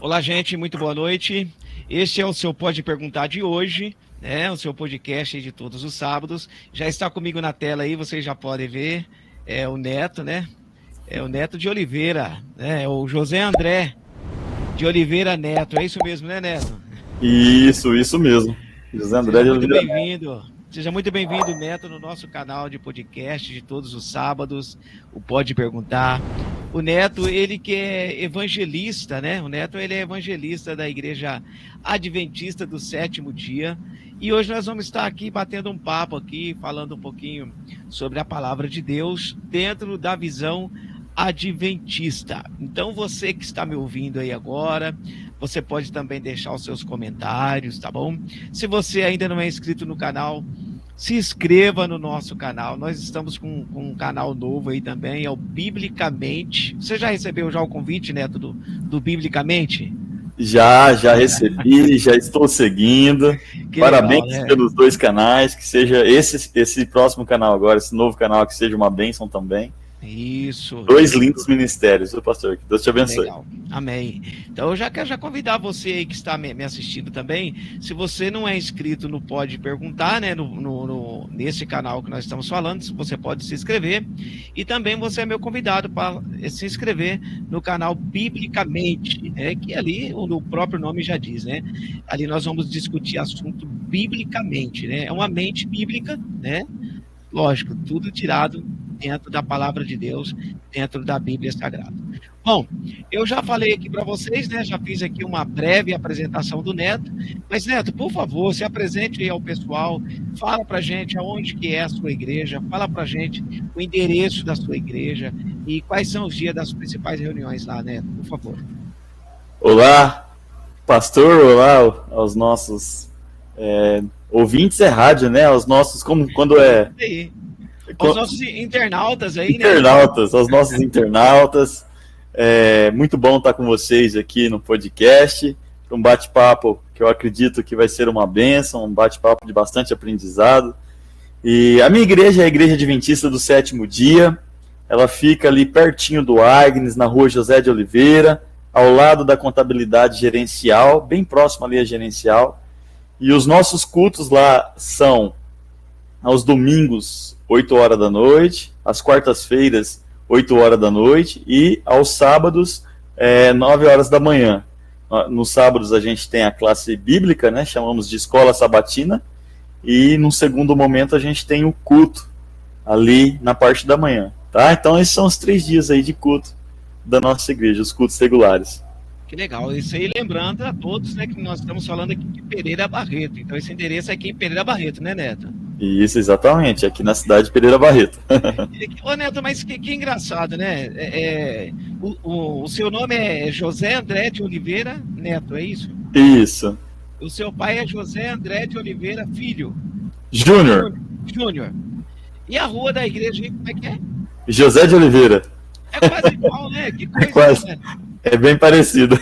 Olá, gente, muito boa noite. Este é o seu Pode Perguntar de hoje, né? O seu podcast de todos os sábados. Já está comigo na tela aí, vocês já podem ver. É o Neto, né? É o Neto de Oliveira, né? É o José André de Oliveira Neto. É isso mesmo, né, Neto? Isso mesmo. José André Seja de muito Oliveira. bem-vindo. Seja muito bem-vindo, Neto, no nosso canal de podcast de todos os sábados, o Pode Perguntar. O Neto, ele que é evangelista, né? O Neto, ele é evangelista da Igreja Adventista do Sétimo Dia. E hoje nós vamos estar aqui batendo um papo aqui, falando um pouquinho sobre a palavra de Deus dentro da visão adventista. Então, você que está me ouvindo aí agora, você pode também deixar os seus comentários, tá bom? Se você ainda não é inscrito no canal, se inscreva no nosso canal. Nós estamos com um canal novo aí também, é o Biblicamente. Você já recebeu já o convite, Neto, do Biblicamente? Já recebi, já estou seguindo. Que legal, Parabéns né? pelos dois canais, que seja esse próximo canal agora, esse novo canal, que seja uma bênção também. Isso, Dois isso. lindos ministérios, viu, pastor? Que Deus te abençoe. Legal, amém. Então eu já quero convidar você aí que está me assistindo também, se você não é inscrito no Pode Perguntar, né, nesse canal que nós estamos falando, você pode se inscrever, e também você é meu convidado para se inscrever no canal Biblicamente, né, que ali o próprio nome já diz, né, ali nós vamos discutir assunto biblicamente, né, é uma mente bíblica, né, lógico, tudo tirado dentro da palavra de Deus, dentro da Bíblia Sagrada. Bom, eu já falei aqui para vocês, né? Já fiz aqui uma breve apresentação do Neto, mas Neto, por favor, se apresente aí ao pessoal, fala para gente aonde que é a sua igreja, fala para gente o endereço da sua igreja e quais são os dias das principais reuniões lá, Neto, por favor. Olá, pastor, olá aos nossos ouvintes é rádio, né? Aos nossos, como quando é. Aí. Aos nossos internautas aí, internautas, aos nossos internautas. É muito bom estar com vocês aqui no podcast, um bate-papo que eu acredito que vai ser uma bênção, um bate-papo de bastante aprendizado. E a minha igreja é a Igreja Adventista do Sétimo Dia, ela fica ali pertinho do Agnes, na rua José de Oliveira, ao lado da contabilidade gerencial, bem próximo ali à gerencial. E os nossos cultos lá são aos domingos, 8 horas da noite, às quartas-feiras, 8 horas da noite, e aos sábados, 9 horas da manhã. Nos sábados a gente tem a classe bíblica, né, chamamos de escola sabatina, e num segundo momento a gente tem o culto, ali na parte da manhã. Tá? Então esses são os 3 dias aí de culto da nossa igreja, os cultos regulares. Que legal, isso aí lembrando a todos, né, que nós estamos falando aqui de Pereira Barreto, então esse endereço é aqui em Pereira Barreto, né, Neto? Isso, exatamente, aqui na cidade de Pereira Barreto. Ô Neto, mas que engraçado, né? O seu nome é José André de Oliveira Neto, é isso? Isso. O seu pai é José André de Oliveira Filho. Júnior. Júnior. E a rua da igreja, como é que é? José de Oliveira. É quase igual, né? Que coisa, é quase. Né? É bem parecido.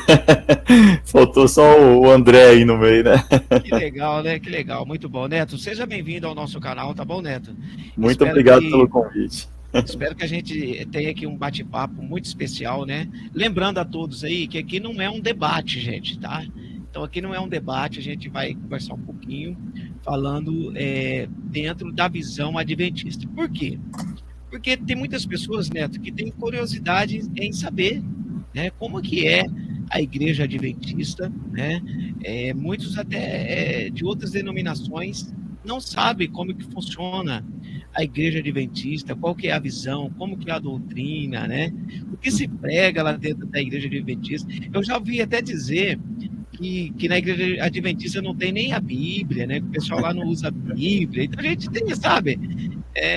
Faltou só o André aí no meio, né? Que legal, né? Que legal. Muito bom, Neto. Seja bem-vindo ao nosso canal, tá bom, Neto? Muito obrigado pelo convite. Espero que a gente tenha aqui um bate-papo muito especial, né? Lembrando a todos aí que aqui não é um debate, gente, tá? Então aqui não é um debate, a gente vai conversar um pouquinho falando dentro da visão adventista. Por quê? Porque tem muitas pessoas, Neto, que têm curiosidade em saber, né, como que é a igreja adventista, né? Muitos até de outras denominações não sabem como que funciona a igreja adventista, qual que é a visão, como que é a doutrina, né? O que se prega lá dentro da igreja adventista. Eu já ouvi até dizer que na igreja adventista não tem nem a Bíblia, né? Que o pessoal lá não usa a Bíblia. Então a gente tem, sabe,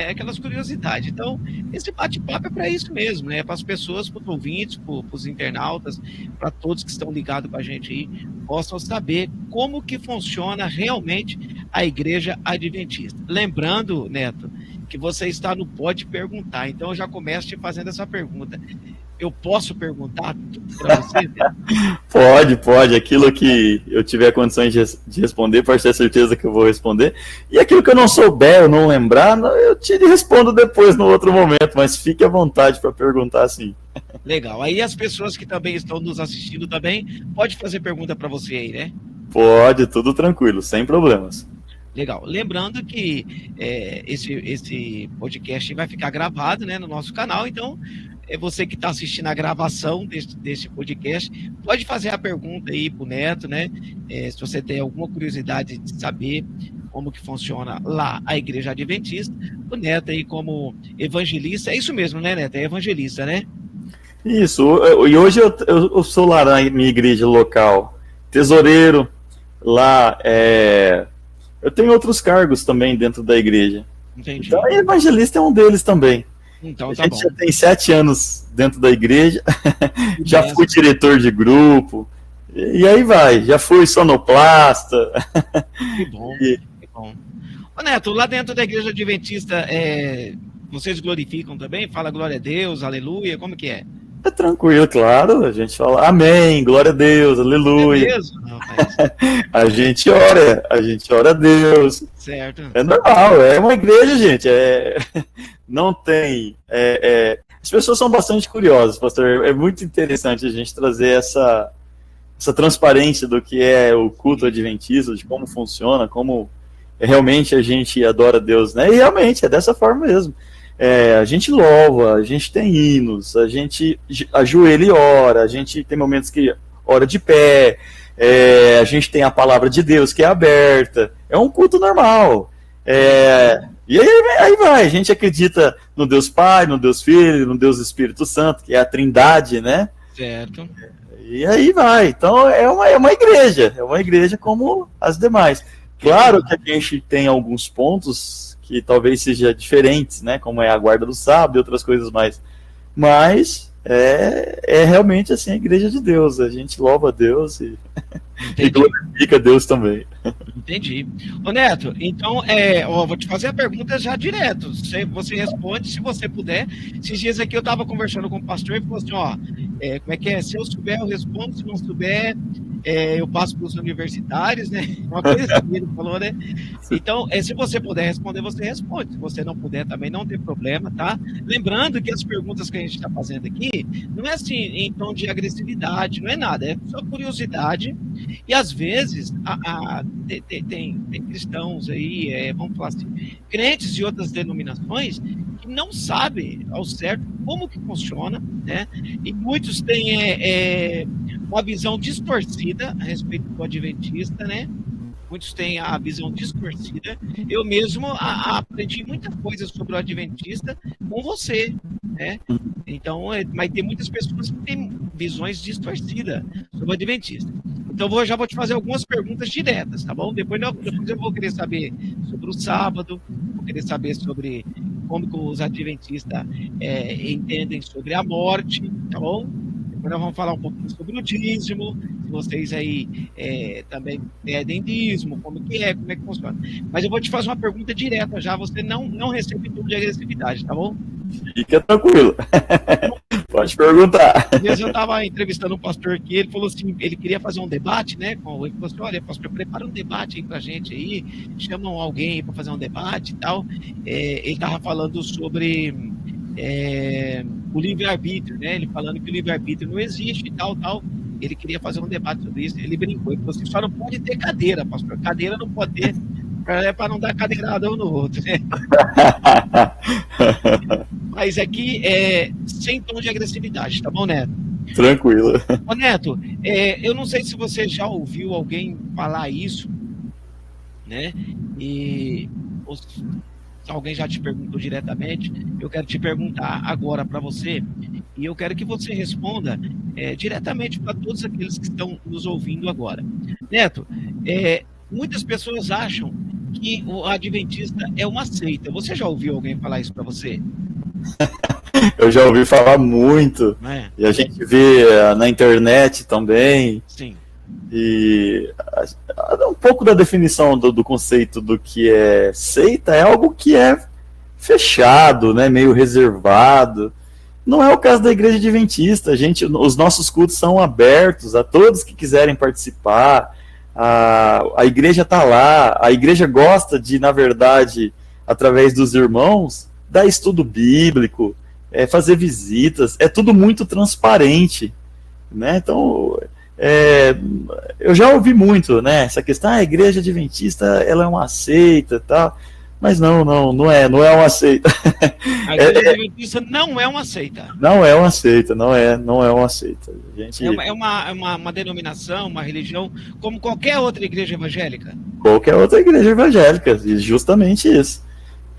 aquelas curiosidades. Então, esse bate-papo é para isso mesmo, né? Para as pessoas, para os ouvintes, para os internautas, para todos que estão ligados com a gente aí, possam saber como que funciona realmente a igreja adventista. Lembrando, Neto, que você está no Pode Perguntar. Então, eu já começo te fazendo essa pergunta. eu posso perguntar para você? Pode. Aquilo que eu tiver condições de responder, pode ter certeza que eu vou responder. E aquilo que eu não souber, eu não lembrar, eu te respondo depois, no outro momento. Mas fique à vontade para perguntar, sim. Legal. Aí as pessoas que também estão nos assistindo também, pode fazer pergunta para você aí, né? Pode, tudo tranquilo, sem problemas. Legal. Lembrando que esse podcast vai ficar gravado, né, no nosso canal, então você que está assistindo a gravação desse podcast, pode fazer a pergunta aí para o Neto, né? Se você tem alguma curiosidade de saber como que funciona lá a Igreja Adventista, o Neto aí como evangelista, é isso mesmo, né, Neto? É evangelista, né? Isso, e hoje eu sou lá na minha igreja local, tesoureiro, lá eu tenho outros cargos também dentro da igreja. Entendi. Então, evangelista é um deles também. Então, a tá gente bom. já tem 7 anos dentro da igreja, já fui diretor de grupo, e aí vai, já fui sonoplasta. Que bom, que bom. Ô Neto, lá dentro da Igreja Adventista, vocês glorificam também? Fala glória a Deus, aleluia, como que é? É tranquilo, claro, a gente fala amém, glória a Deus, aleluia. É mesmo, rapaz? A gente ora a Deus. Certo. É normal, é uma igreja, gente. Não tem. As pessoas são bastante curiosas, pastor. É muito interessante a gente trazer essa transparência do que é o culto adventista, de como funciona, como realmente a gente adora Deus, né? E realmente é dessa forma mesmo. A gente louva, a gente tem hinos, a gente ajoelha e ora, a gente tem momentos que ora de pé, a gente tem a palavra de Deus que é aberta, é um culto normal. E aí vai, a gente acredita no Deus Pai, no Deus Filho, no Deus Espírito Santo, que é a Trindade, né? Certo. E aí vai, então é uma igreja como as demais. Claro que a gente tem alguns pontos que talvez sejam diferentes, né? Como é a guarda do sábado e outras coisas mais. Mas é realmente assim a igreja de Deus. A gente louva a Deus e glorifica a Deus também. Entendi. Ô Neto, então vou te fazer a pergunta já direto. Você responde se você puder. Esses dias aqui eu estava conversando com o pastor e falou assim, como é que é? Se eu souber, eu respondo, se não souber, eu passo para os universitários, né? Uma coisa assim, ele falou, né? Então, se você puder responder, você responde. Se você não puder, também não tem problema, tá? Lembrando que as perguntas que a gente está fazendo aqui não é assim em tom de agressividade, não é nada, é só curiosidade. E às vezes tem cristãos aí, vamos falar assim, crentes de outras denominações que não sabem ao certo como que funciona, né? E muitos têm uma visão distorcida a respeito do adventista, né? Muitos têm a visão distorcida. Eu mesmo aprendi muita coisa sobre o adventista com você, né? Então, mas tem muitas pessoas que têm visões distorcidas sobre o adventista. Então, já vou te fazer algumas perguntas diretas, tá bom? Depois eu vou querer saber sobre o sábado, vou querer saber sobre como que os adventistas entendem sobre a morte, tá bom? Depois nós vamos falar um pouquinho sobre o dízimo, se vocês aí também pedem dízimo, como que funciona. Mas eu vou te fazer uma pergunta direta já, você não recebe tudo de agressividade, tá bom? Fica tranquilo. Pode perguntar. Às vezes eu estava entrevistando um pastor aqui, ele falou assim, ele queria fazer um debate, né? Ele falou assim, olha, pastor, prepara um debate aí pra gente aí, chamam alguém para fazer um debate e tal. Ele estava falando sobre o livre-arbítrio, né? Ele falando que o livre-arbítrio não existe e tal. Ele queria fazer um debate sobre isso, ele brincou, ele falou assim, só não pode ter cadeira, pastor, cadeira não pode ter, para não dar cadeirada um no outro, né? Mas aqui sem tom de agressividade, tá bom, Neto? Tranquilo. Ô, Neto, eu não sei se você já ouviu alguém falar isso, né? Ou se alguém já te perguntou diretamente, eu quero te perguntar agora para você, e eu quero que você responda diretamente para todos aqueles que estão nos ouvindo agora. Neto, muitas pessoas acham que o adventista é uma seita. Você já ouviu alguém falar isso para você? Eu já ouvi falar muito. E a gente vê na internet também. Sim. E um pouco da definição do conceito do que é seita é algo que é fechado, né, meio reservado. Não é o caso da Igreja Adventista. Os nossos cultos são abertos a todos que quiserem participar. A igreja está lá. A igreja gosta de, na verdade, através dos irmãos, dar estudo bíblico, fazer visitas. É tudo muito transparente, né? Então, eu já ouvi muito, né? Essa questão, a Igreja Adventista, ela é uma seita, tal. Mas não é uma seita. A Igreja Adventista não é uma seita. Não é uma seita, não é uma seita. É uma denominação, uma religião, como qualquer outra igreja evangélica. Qualquer outra igreja evangélica, justamente isso.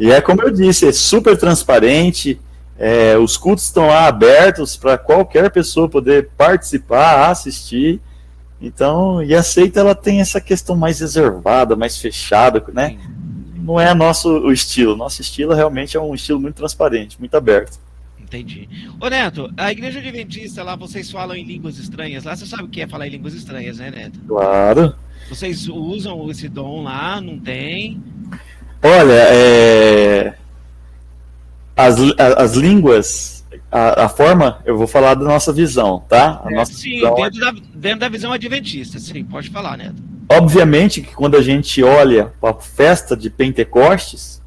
E é como eu disse, é super transparente, os cultos estão lá abertos para qualquer pessoa poder participar, assistir. Então, e a seita, ela tem essa questão mais reservada, mais fechada, né? Sim. Não é o estilo. Nosso estilo realmente é um estilo muito transparente, muito aberto. Entendi. Ô Neto, a Igreja Adventista lá, vocês falam em línguas estranhas lá, você sabe o que é falar em línguas estranhas, né, Neto? Claro. Vocês usam esse dom lá, não tem? Olha, as línguas, a forma, eu vou falar da nossa visão, tá? Sim, dentro da visão adventista, sim, pode falar, Neto. Obviamente que quando a gente olha para a festa de Pentecostes,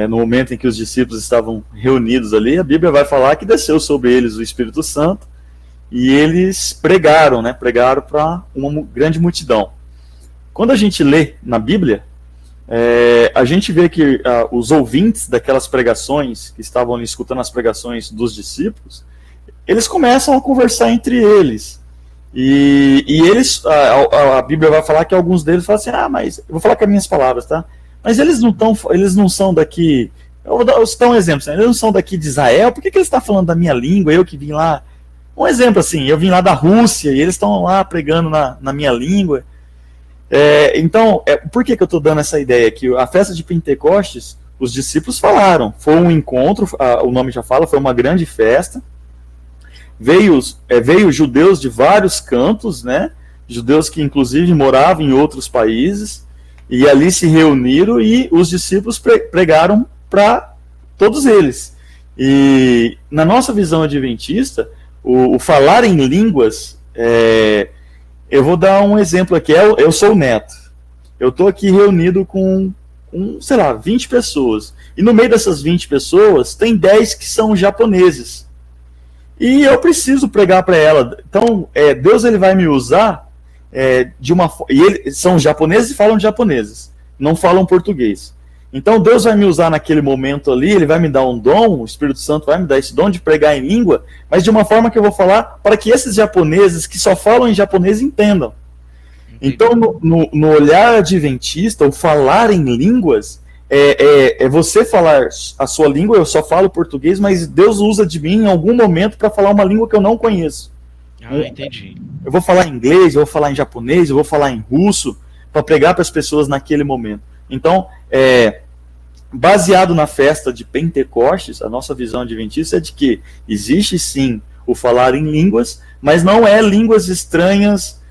no momento em que os discípulos estavam reunidos ali, a Bíblia vai falar que desceu sobre eles o Espírito Santo e eles pregaram, né? Pregaram para uma grande multidão. Quando a gente lê na Bíblia, a gente vê que os ouvintes daquelas pregações, que estavam ali escutando as pregações dos discípulos, eles começam a conversar entre eles. E eles, a Bíblia vai falar que alguns deles falam assim, mas eu vou falar com as minhas palavras, tá? Mas eles não são daqui, eu vou citar um exemplo, eles não são daqui de Israel, por que eles estão falando da minha língua, eu que vim lá? Um exemplo assim, eu vim lá da Rússia e eles estão lá pregando na minha língua. Então, por que eu estou dando essa ideia? Que a festa de Pentecostes, os discípulos falaram, foi um encontro, o nome já fala, foi uma grande festa. Veio judeus de vários cantos, né? Judeus que inclusive moravam em outros países, e ali se reuniram e os discípulos pregaram para todos eles. E na nossa visão adventista, o falar em línguas, eu vou dar um exemplo aqui, eu sou o Neto. Eu estou aqui reunido com, sei lá, 20 pessoas. E no meio dessas 20 pessoas, tem 10 que são japoneses. E eu preciso pregar para ela. Então, Deus ele vai me usar de uma forma. E eles são japoneses e falam japoneses, não falam português. Então, Deus vai me usar naquele momento ali, ele vai me dar um dom, o Espírito Santo vai me dar esse dom de pregar em língua, mas de uma forma que eu vou falar para que esses japoneses que só falam em japonês entendam. Então, no olhar adventista, o falar em línguas você falar a sua língua, eu só falo português, mas Deus usa de mim em algum momento para falar uma língua que eu não conheço. Entendi. Eu vou falar em inglês, eu vou falar em japonês, eu vou falar em russo, para pregar para as pessoas naquele momento. Então, baseado na festa de Pentecostes, a nossa visão adventista é de que existe sim o falar em línguas, mas não é línguas estranhas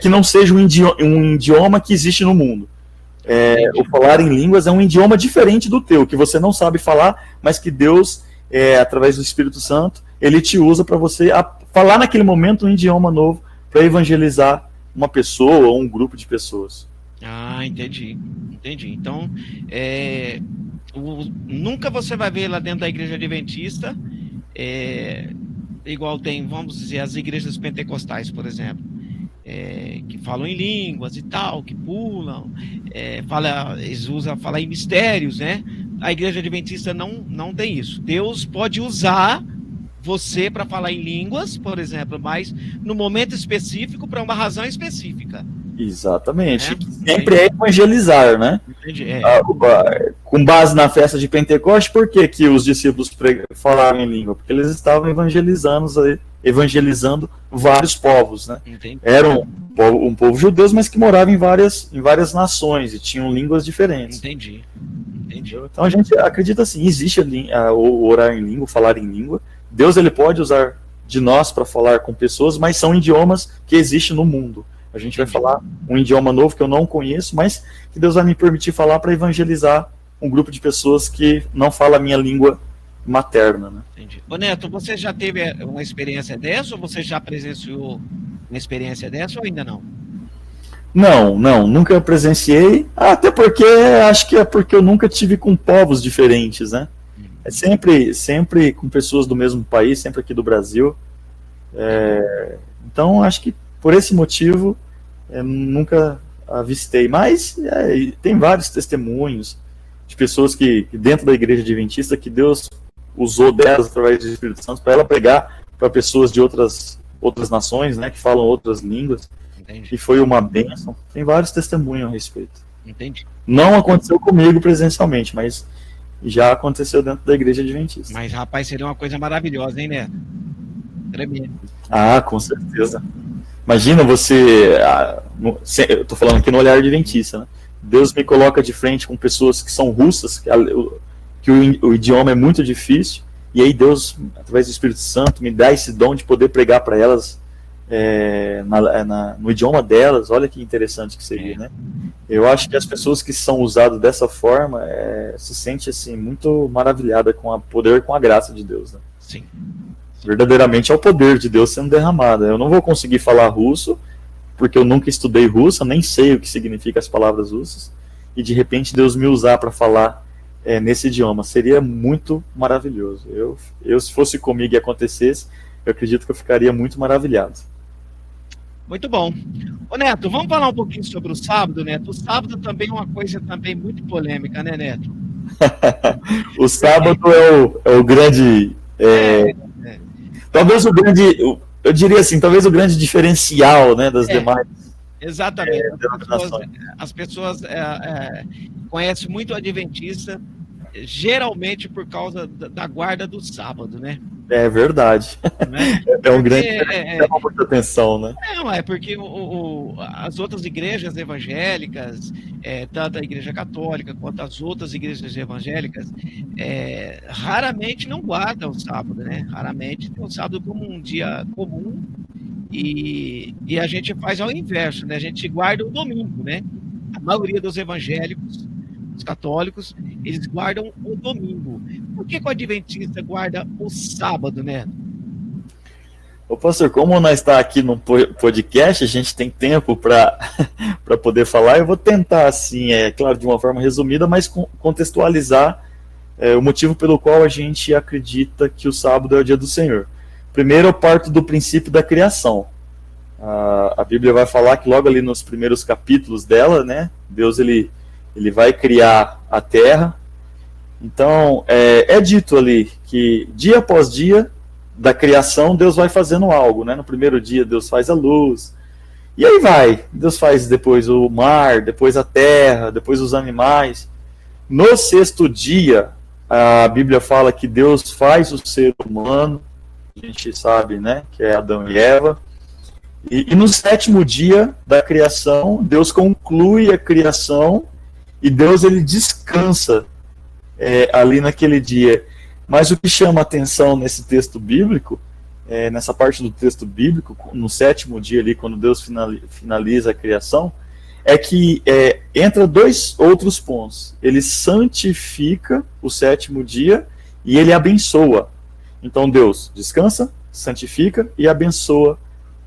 que não seja um idioma que existe no mundo. O falar em línguas é um idioma diferente do teu, que você não sabe falar, mas que Deus, através do Espírito Santo, ele te usa para você falar naquele momento um idioma novo para evangelizar uma pessoa ou um grupo de pessoas. Entendi. Então, nunca você vai ver lá dentro da igreja adventista, igual tem, vamos dizer, as igrejas pentecostais, por exemplo. Que falam em línguas e tal, que pulam, eles usam falar em mistérios, né? A igreja adventista não tem isso. Deus pode usar você para falar em línguas, por exemplo, mas no momento específico, para uma razão específica. Exatamente. Sempre é evangelizar, né? Entendi. Com base na festa de Pentecostes, por que os discípulos falaram em língua? Porque eles estavam evangelizando vários povos, né? Entendi. Eram um povo judeu, mas que morava em várias nações e tinham línguas diferentes. Entendi. Então a gente acredita assim, existe o orar em língua, o falar em língua. Deus ele pode usar de nós para falar com pessoas, mas são idiomas que existem no mundo. A gente vai falar um idioma novo que eu não conheço, mas que Deus vai me permitir falar para evangelizar um grupo de pessoas que não fala a minha língua materna, né? Entendi. Ô Neto, você já teve uma experiência dessa ou você já presenciou uma experiência dessa ou ainda não? Não, nunca presenciei, até porque acho que é porque eu nunca tive com povos diferentes, né? É sempre com pessoas do mesmo país, sempre aqui do Brasil. Então, acho que por esse motivo nunca avistei. Mas tem vários testemunhos de pessoas que dentro da igreja adventista, que Deus usou delas através do Espírito Santo para ela pregar para pessoas de outras nações, né, que falam outras línguas. Entendi. E foi uma bênção. Tem vários testemunhos a respeito. Entendi. Não aconteceu comigo presencialmente, mas já aconteceu dentro da igreja adventista. Mas, rapaz, seria uma coisa maravilhosa, hein, Neto? Tremendo. Ah, com certeza. Imagina você... eu estou falando aqui no olhar adventista, né? Deus me coloca de frente com pessoas que são russas, que o idioma é muito difícil, e aí Deus, através do Espírito Santo, me dá esse dom de poder pregar para elas no idioma delas. Olha que interessante que seria, né? Eu acho que as pessoas que são usadas dessa forma se sentem assim, muito maravilhadas com o poder, com a graça de Deus, né? Sim. Verdadeiramente é o poder de Deus sendo derramado. Eu não vou conseguir falar russo, porque eu nunca estudei russo, nem sei o que significa as palavras russas, e de repente Deus me usar para falar nesse idioma. Seria muito maravilhoso. Eu, se fosse comigo e acontecesse, eu acredito que eu ficaria muito maravilhado. Muito bom. Ô Neto, vamos falar um pouquinho sobre o sábado, Neto? O sábado também é uma coisa também muito polêmica, né, Neto? O sábado é o grande... Talvez o grande... Eu diria assim, talvez o grande diferencial, né, das demais... Exatamente. As pessoas conhecem muito o adventista, geralmente por causa da guarda do sábado, né? É verdade. Né? É um grande... chama muita atenção, né? Não, é porque as outras igrejas evangélicas, tanto a igreja católica quanto as outras igrejas evangélicas, raramente não guardam o sábado, né? Raramente tem o sábado como um dia comum. E a gente faz ao inverso, né? A gente guarda o domingo, né? A maioria dos evangélicos, os católicos, eles guardam o domingo. Por que o adventista guarda o sábado, né? Ô, pastor, como nós está aqui no podcast, a gente tem tempo para poder falar. Eu vou tentar, assim, claro, de uma forma resumida, mas contextualizar o motivo pelo qual a gente acredita que o sábado é o dia do Senhor. Primeiro, eu parto do princípio da criação. A Bíblia vai falar que logo ali nos primeiros capítulos dela, né, Deus ele vai criar a terra. Então, é dito ali que dia após dia da criação, Deus vai fazendo algo, né? No primeiro dia, Deus faz a luz. E aí vai. Deus faz depois o mar, depois a terra, depois os animais. No sexto dia, a Bíblia fala que Deus faz o ser humano. A gente sabe, né, que é Adão e Eva. E no sétimo dia da criação, Deus conclui a criação e Deus ele descansa ali naquele dia. Mas o que chama atenção nesse texto bíblico, nessa parte do texto bíblico, no sétimo dia ali, quando Deus finaliza a criação, é que entra dois outros pontos. Ele santifica o sétimo dia e ele abençoa. Então Deus descansa, santifica e abençoa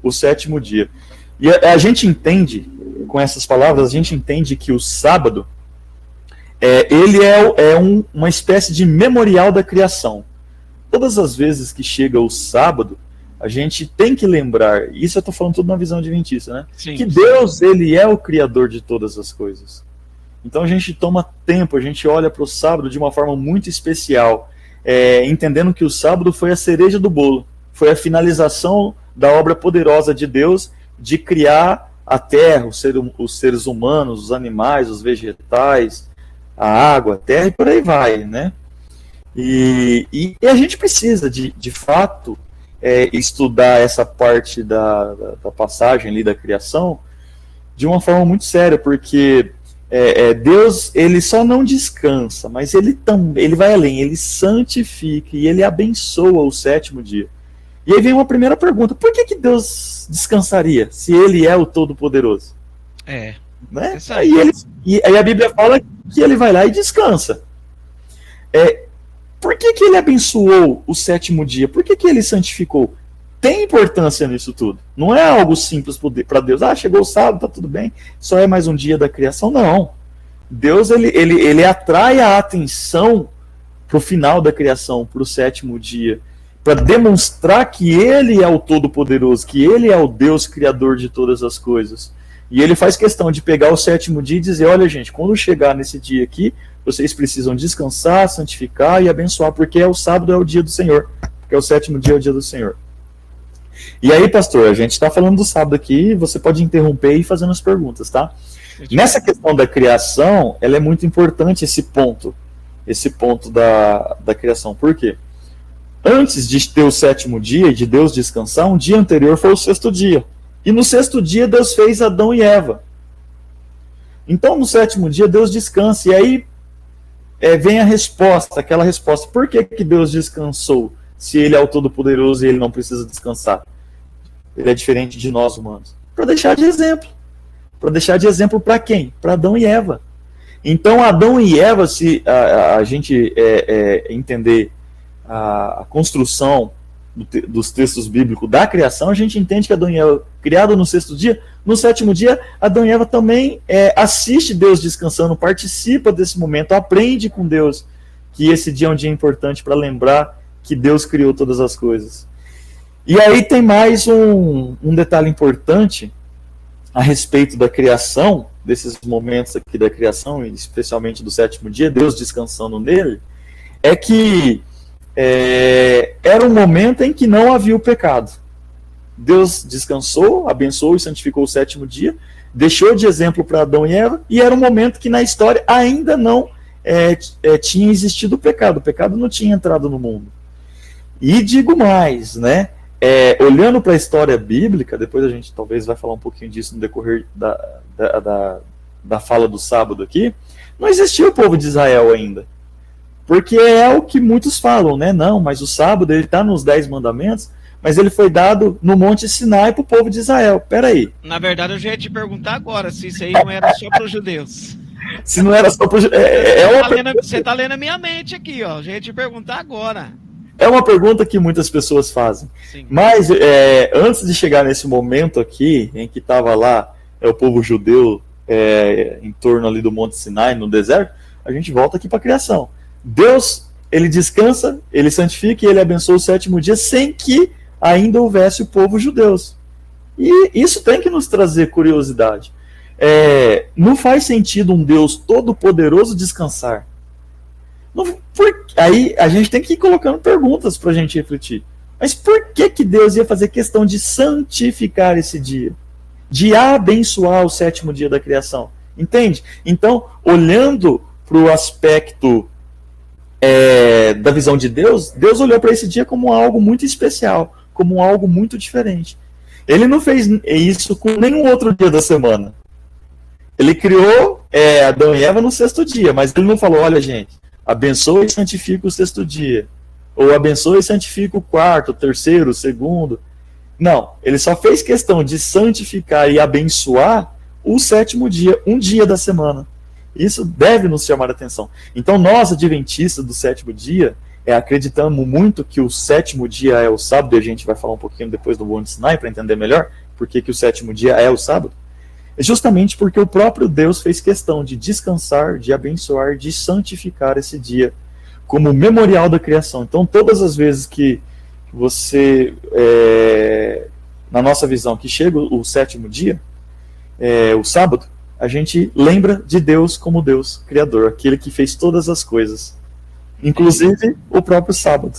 o sétimo dia. E a gente entende, com essas palavras, a gente entende que o sábado, ele uma espécie de memorial da criação. Todas as vezes que chega o sábado, a gente tem que lembrar, isso eu estou falando tudo na visão adventista, né? Sim, que Deus, ele é o criador de todas as coisas. Então a gente toma tempo, a gente olha para o sábado de uma forma muito especial, entendendo que o sábado foi a cereja do bolo, foi a finalização da obra poderosa de Deus de criar a terra, os seres humanos, os animais, os vegetais, a água, a terra e por aí vai, né? E a gente precisa, de fato, estudar essa parte da passagem ali da criação de uma forma muito séria, porque Deus, ele só não descansa, mas ele vai além, ele santifica e ele abençoa o sétimo dia. E aí vem uma primeira pergunta: por que Deus descansaria se ele é o Todo-Poderoso? Né? Aí a Bíblia fala que ele vai lá e descansa. por que ele abençoou o sétimo dia? Por que ele santificou? Tem importância nisso tudo. Não é algo simples para Deus. Chegou o sábado, tá tudo bem. Só é mais um dia da criação. Não. Deus, ele atrai a atenção para o final da criação, para o sétimo dia, para demonstrar que ele é o Todo-Poderoso, que ele é o Deus Criador de todas as coisas. E ele faz questão de pegar o sétimo dia e dizer, olha gente, quando chegar nesse dia aqui, vocês precisam descansar, santificar e abençoar, porque o sábado é o dia do Senhor, porque o sétimo dia é o dia do Senhor. E aí, pastor, a gente está falando do sábado aqui, você pode interromper e ir fazendo as perguntas, tá? Nessa questão da criação, ela é muito importante esse ponto da criação. Por quê? Antes de ter o sétimo dia e de Deus descansar, um dia anterior foi o sexto dia. E no sexto dia Deus fez Adão e Eva. Então no sétimo dia Deus descansa. E aí vem a resposta, aquela resposta. Por que Deus descansou se ele é o Todo-Poderoso e ele não precisa descansar? Ele é diferente de nós humanos. Para deixar de exemplo. Para deixar de exemplo para quem? Para Adão e Eva. Então Adão e Eva, se a gente entender a construção dos textos bíblicos da criação, a gente entende que Adão e Eva, criado no sexto dia, no sétimo dia, Adão e Eva também assiste Deus descansando, participa desse momento, aprende com Deus que esse dia é um dia importante para lembrar que Deus criou todas as coisas. E aí tem mais um detalhe importante a respeito da criação, desses momentos aqui da criação, especialmente do sétimo dia, Deus descansando nele, é que era um momento em que não havia o pecado. Deus descansou, abençoou e santificou o sétimo dia, deixou de exemplo para Adão e Eva, e era um momento que na história ainda não tinha existido o pecado não tinha entrado no mundo. E digo mais, né? Olhando para a história bíblica, depois a gente talvez vai falar um pouquinho disso no decorrer da fala do sábado aqui, não existia o povo de Israel ainda. Porque é o que muitos falam, né? Não, mas o sábado ele está nos 10 mandamentos, mas ele foi dado no Monte Sinai para o povo de Israel. Peraí. Na verdade, eu já ia te perguntar agora se isso aí não era só para os judeus. Se não era só para os judeus. Você está lendo a minha mente aqui, ó. Eu já ia te perguntar agora. É uma pergunta que muitas pessoas fazem. Sim. Mas antes de chegar nesse momento aqui, em que estava lá o povo judeu em torno ali do Monte Sinai, no deserto, a gente volta aqui para a criação. Deus, ele descansa, ele santifica e ele abençoa o sétimo dia sem que ainda houvesse o povo judeus. E isso tem que nos trazer curiosidade. Não faz sentido um Deus todo-poderoso descansar. Aí a gente tem que ir colocando perguntas para a gente refletir. Mas por que Deus ia fazer questão de santificar esse dia? De abençoar o sétimo dia da criação? Entende? Então, olhando para o aspecto da visão de Deus, Deus olhou para esse dia como algo muito especial, como algo muito diferente. Ele não fez isso com nenhum outro dia da semana. Ele criou Adão e Eva no sexto dia, mas ele não falou, olha gente, abençoa e santifica o sexto dia, ou abençoa e santifica o quarto, o terceiro, o segundo. Não, ele só fez questão de santificar e abençoar o sétimo dia, um dia da semana. Isso deve nos chamar a atenção. Então nós, adventistas do sétimo dia, acreditamos muito que o sétimo dia é o sábado, e a gente vai falar um pouquinho depois do Monte Sinai para entender melhor por que o sétimo dia é o sábado. É justamente porque o próprio Deus fez questão de descansar, de abençoar, de santificar esse dia como memorial da criação. Então todas as vezes que você, na nossa visão, que chega o sétimo dia, o sábado, a gente lembra de Deus como Deus Criador, aquele que fez todas as coisas, inclusive o próprio sábado.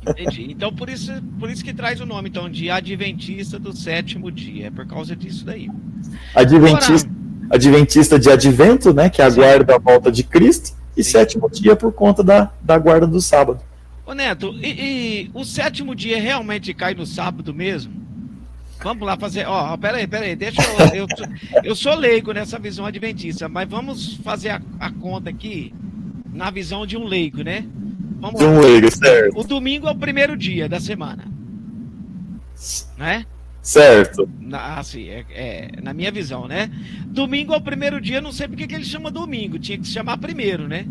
Entendi. Então por isso que traz o nome então, de Adventista do sétimo dia, é por causa disso daí. Adventista de advento, né, que aguarda a volta de Cristo, e sim, sétimo dia por conta da guarda do sábado. Ô Neto, e o sétimo dia realmente cai no sábado mesmo? Vamos lá fazer, peraí, deixa eu sou leigo nessa visão adventista, mas vamos fazer a conta aqui na visão de um leigo, né? Vamos de um leigo, certo. O domingo é o primeiro dia da semana, né? Certo. Assim, na minha visão, né? Domingo é o primeiro dia, não sei porque que ele chama domingo, tinha que se chamar primeiro, né?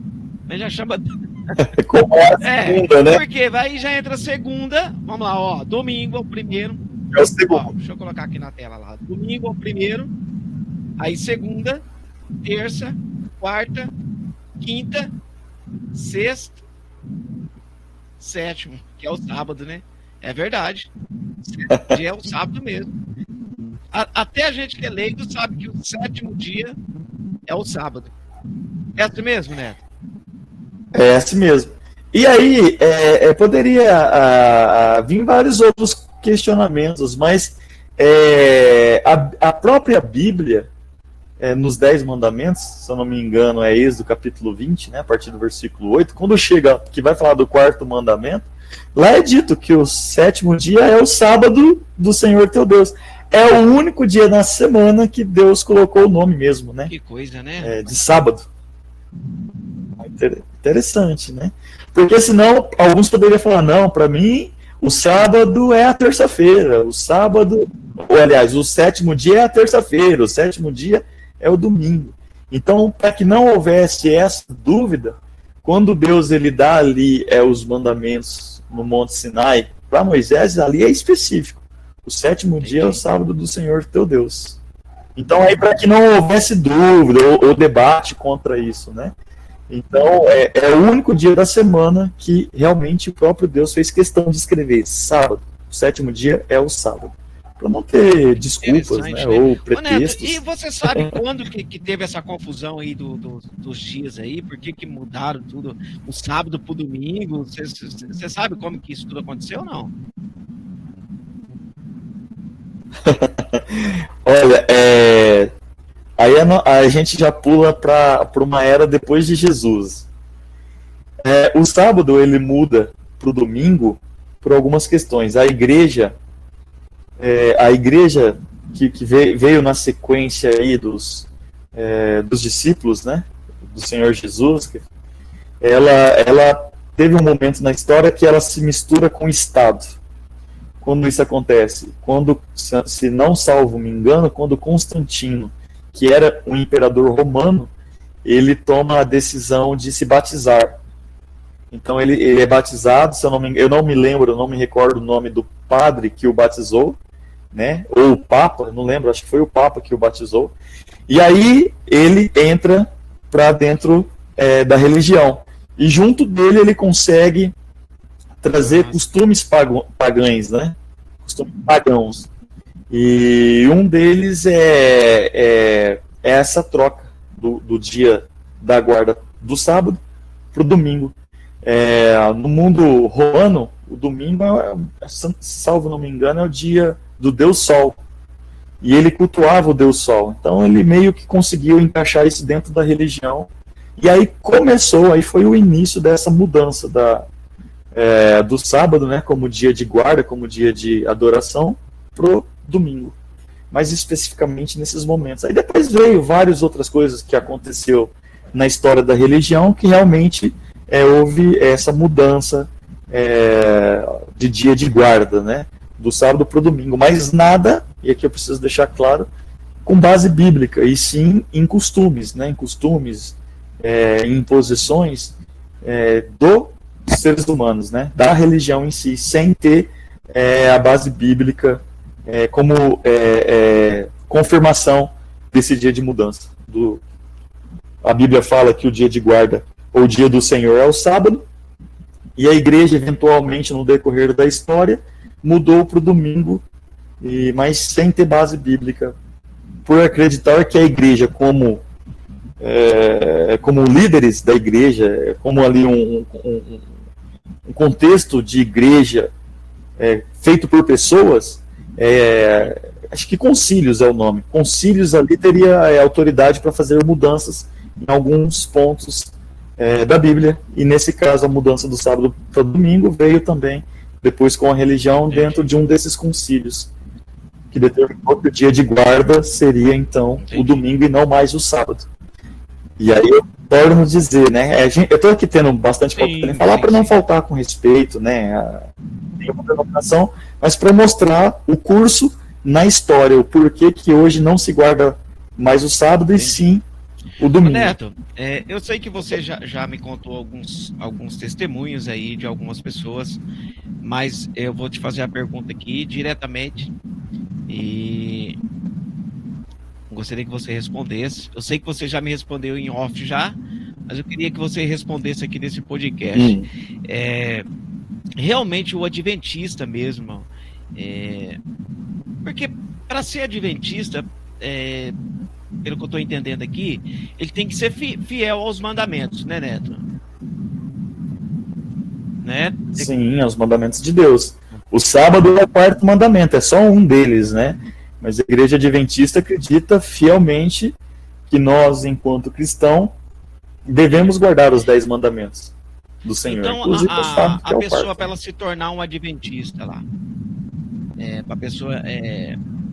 Mas já chama Como é a segunda, né? Porque aí já entra a segunda. Vamos lá, ó. Domingo é o primeiro. É o segundo. Ó, deixa eu colocar aqui na tela lá. Domingo é o primeiro. Aí segunda, terça, quarta, quinta, sexta, sétimo, que é o sábado, né? É verdade. Sétimo dia é o sábado mesmo. Até a gente que é leigo sabe que o sétimo dia é o sábado. É assim mesmo, Neto? É assim mesmo. E aí, poderia vir vários outros questionamentos, mas a própria Bíblia, nos 10 mandamentos, se eu não me engano, é Êxodo capítulo 20, né, a partir do versículo 8, quando chega, que vai falar do quarto mandamento, lá é dito que o sétimo dia é o sábado do Senhor teu Deus. É o único dia na semana que Deus colocou o nome mesmo, né? Que coisa, né? De sábado. Interessante, né? Porque senão alguns poderiam falar, não, para mim o sábado é a terça-feira, o sábado, ou aliás, o sétimo dia é a terça-feira, o sétimo dia é o domingo. Então, para que não houvesse essa dúvida, quando Deus ele dá ali os mandamentos no Monte Sinai para Moisés, ali é específico. O sétimo dia é o sábado do Senhor teu Deus. Então, aí para que não houvesse dúvida ou debate contra isso, né? Então, é o único dia da semana que realmente o próprio Deus fez questão de escrever sábado. O sétimo dia é o sábado. Para não ter desculpas, né, ou pretextos. Neto, e você sabe quando que teve essa confusão aí dos dias aí? Por que mudaram tudo? O sábado para o domingo? Você sabe como que isso tudo aconteceu ou não? Olha, aí a gente já pula para uma era depois de Jesus. O sábado ele muda para o domingo por algumas questões. A igreja que veio na sequência aí dos discípulos, né, do Senhor Jesus, ela teve um momento na história que ela se mistura com o Estado. Quando isso acontece? Quando, se não salvo me engano, quando Constantino, que era um imperador romano, ele toma a decisão de se batizar. Então ele é batizado, eu não me lembro, eu não me recordo o nome do padre que o batizou, né? Ou o Papa, não lembro, acho que foi o Papa que o batizou. E aí ele entra para dentro da religião. E junto dele ele consegue trazer costumes pagãos, né? Costumes pagãos. E um deles é essa troca do dia da guarda do sábado para o domingo. No mundo romano, o domingo, salvo não me engano, é o dia do Deus Sol. E ele cultuava o Deus Sol. Então ele meio que conseguiu encaixar isso dentro da religião. E aí aí foi o início dessa mudança do sábado, né, como dia de guarda, como dia de adoração, pro domingo. Mais especificamente nesses momentos. Aí depois veio várias outras coisas que aconteceu na história da religião que realmente houve essa mudança de dia de guarda, né, do sábado para o domingo, mas nada, e aqui eu preciso deixar claro, com base bíblica, e sim em costumes, né, em imposições dos seres humanos, né, da religião em si, sem ter a base bíblica como confirmação desse dia de mudança. A Bíblia fala que o dia de guarda, ou o dia do Senhor, é o sábado, e a igreja, eventualmente, no decorrer da história, mudou para o domingo, mas sem ter base bíblica, por acreditar que a igreja, como líderes da igreja, como ali um contexto de igreja feito por pessoas, acho que concílios é o nome. Concílios ali teria autoridade para fazer mudanças em alguns pontos da Bíblia, e nesse caso a mudança do sábado para o domingo veio também depois com a religião dentro de um desses concílios, que determinou que o dia de guarda seria então o domingo e não mais o sábado. E aí eu torno dizer, né, eu estou aqui tendo bastante para falar para não faltar com respeito, né, nenhuma denominação, mas para mostrar o curso na história, o porquê que hoje não se guarda mais o sábado, e sim o domingo. Neto, eu sei que você já me contou alguns testemunhos aí de algumas pessoas, mas eu vou te fazer a pergunta aqui diretamente e gostaria que você respondesse. Eu sei que você já me respondeu em off já, mas eu queria que você respondesse aqui nesse podcast. Realmente o adventista mesmo, porque para ser adventista, pelo que eu estou entendendo aqui, ele tem que ser fiel aos mandamentos, né, Neto? Né? Sim, aos mandamentos de Deus. O sábado é o quarto mandamento, é só um deles, né? Mas a igreja adventista acredita fielmente que nós, enquanto cristão, devemos guardar os 10 mandamentos do Senhor. Então, inclusive a pessoa, para ela se tornar um adventista lá, para a pessoa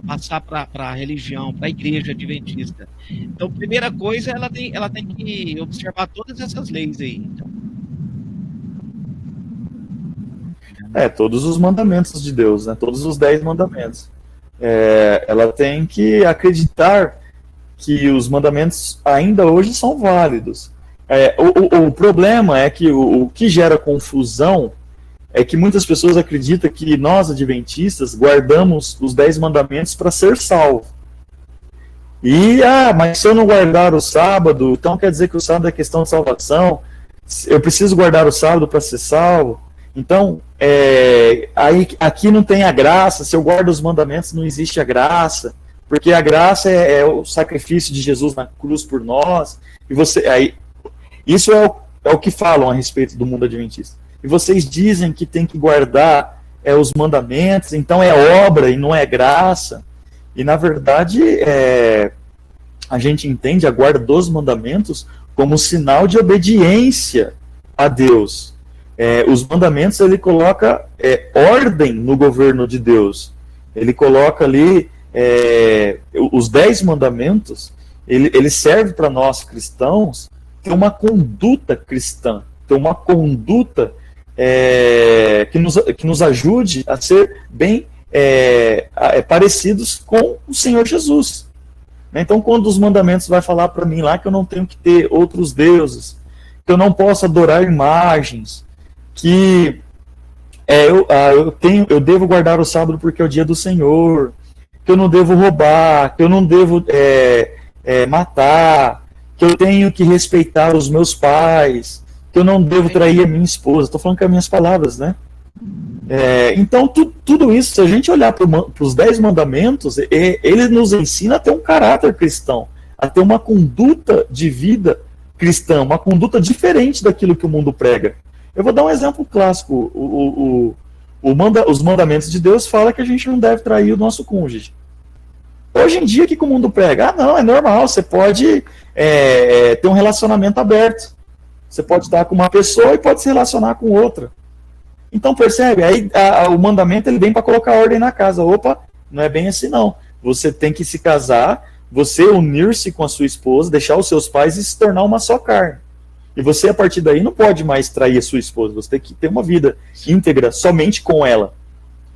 passar para a religião, para a igreja adventista. Então, primeira coisa, ela tem que observar todas essas leis aí. Então. Todos os mandamentos de Deus, né? Todos os 10 mandamentos. Ela tem que acreditar que os mandamentos ainda hoje são válidos. O problema é que o que gera confusão é que muitas pessoas acreditam que nós, adventistas, guardamos os 10 mandamentos para ser salvo. Mas se eu não guardar o sábado, então quer dizer que o sábado é questão de salvação? Eu preciso guardar o sábado para ser salvo? Então, aqui não tem a graça, se eu guardo os mandamentos não existe a graça, porque a graça é o sacrifício de Jesus na cruz por nós, isso é o que falam a respeito do mundo adventista. E vocês dizem que tem que guardar os mandamentos, então é obra e não é graça. E na verdade, a gente entende a guarda dos mandamentos como sinal de obediência a Deus. Os mandamentos, ele coloca ordem no governo de Deus. Ele coloca ali os 10 mandamentos, ele serve para nós cristãos ter uma conduta cristã, ter uma conduta que nos ajude a ser bem parecidos com o Senhor Jesus. Então, quando os mandamentos vai falar para mim lá que eu não tenho que ter outros deuses, que eu não posso adorar imagens, que eu devo guardar o sábado porque é o dia do Senhor, que eu não devo roubar, que eu não devo matar, que eu tenho que respeitar os meus pais, que eu não devo trair a minha esposa. Estou falando com as minhas palavras, né? Então, tudo isso, se a gente olhar para os 10 mandamentos, ele nos ensina a ter um caráter cristão, a ter uma conduta de vida cristã, uma conduta diferente daquilo que o mundo prega. Eu vou dar um exemplo clássico. Os mandamentos de Deus falam que a gente não deve trair o nosso cônjuge. Hoje em dia, o que o mundo prega? Não, é normal, você pode ter um relacionamento aberto. Você pode estar com uma pessoa e pode se relacionar com outra. Então, percebe? Aí o mandamento ele vem para colocar ordem na casa. Opa, não é bem assim não. Você tem que se casar, você unir-se com a sua esposa, deixar os seus pais e se tornar uma só carne. E você, a partir daí, não pode mais trair a sua esposa. Você tem que ter uma vida íntegra somente com ela.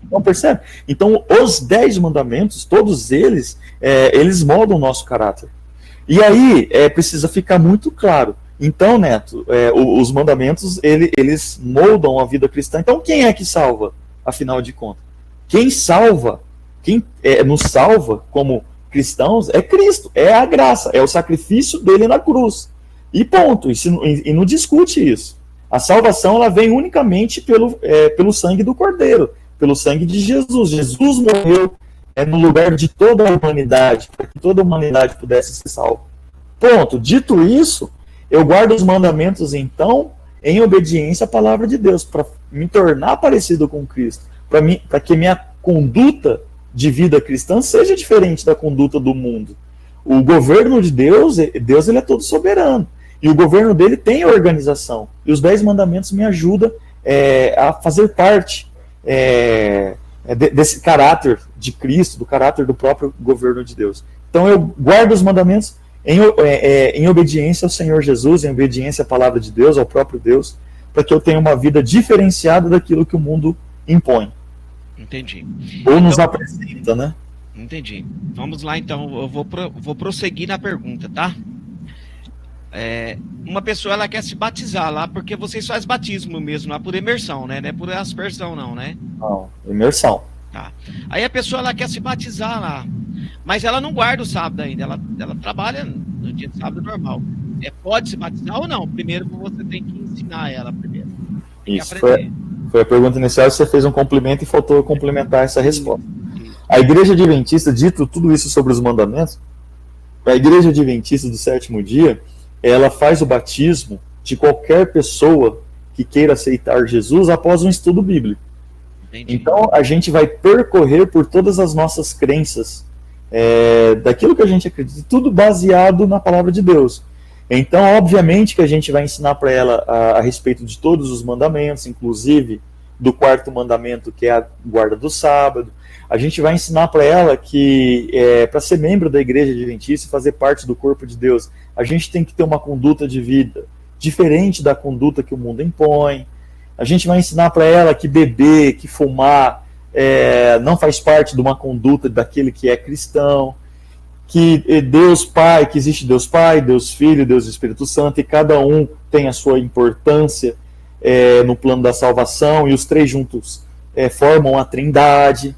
Então, percebe? Então, os 10 mandamentos, todos eles, eles moldam o nosso caráter. E aí, precisa ficar muito claro. Então, Neto, os mandamentos, eles moldam a vida cristã. Então, quem é que salva, afinal de contas? Quem salva, quem nos salva como cristãos, é Cristo, é a graça, é o sacrifício dele na cruz. E ponto, e não discute isso. A salvação ela vem unicamente pelo sangue do Cordeiro, pelo sangue de Jesus. Jesus morreu no lugar de toda a humanidade, para que toda a humanidade pudesse ser salva. Ponto. Dito isso, eu guardo os mandamentos, então, em obediência à palavra de Deus, para me tornar parecido com Cristo, para que minha conduta de vida cristã seja diferente da conduta do mundo. O governo de Deus ele é todo soberano. E o governo dele tem organização. E os 10 mandamentos me ajudam a fazer parte desse caráter de Cristo, do caráter do próprio governo de Deus. Então eu guardo os mandamentos em obediência ao Senhor Jesus, em obediência à palavra de Deus, ao próprio Deus, para que eu tenha uma vida diferenciada daquilo que o mundo impõe. Entendi. Ou nos apresenta, né? Entendi. Vamos lá, então. Eu vou prosseguir na pergunta, tá? uma pessoa ela quer se batizar lá, porque vocês fazem batismo mesmo lá por imersão, né? Não é por aspersão não, né? Não, imersão. Tá. Aí a pessoa ela quer se batizar lá, mas ela não guarda o sábado ainda, ela trabalha no dia de sábado normal. Pode se batizar ou não? Primeiro você tem que ensinar ela primeiro. Isso foi a pergunta inicial, você fez um complemento e faltou complementar essa resposta. A Igreja Adventista, dito tudo isso sobre os mandamentos, a Igreja Adventista do sétimo dia, ela faz o batismo de qualquer pessoa que queira aceitar Jesus após um estudo bíblico. Entendi. Então, a gente vai percorrer por todas as nossas crenças, daquilo que a gente acredita, tudo baseado na palavra de Deus. Então, obviamente que a gente vai ensinar para ela a respeito de todos os mandamentos, inclusive do quarto mandamento, que é a guarda do sábado. A gente vai ensinar para ela que para ser membro da Igreja Adventista e fazer parte do corpo de Deus, a gente tem que ter uma conduta de vida diferente da conduta que o mundo impõe. A gente vai ensinar para ela que beber, que fumar, não faz parte de uma conduta daquele que é cristão, que Deus Pai, que existe Deus Pai, Deus Filho, Deus Espírito Santo, e cada um tem a sua importância no plano da salvação, e os três juntos formam a Trindade.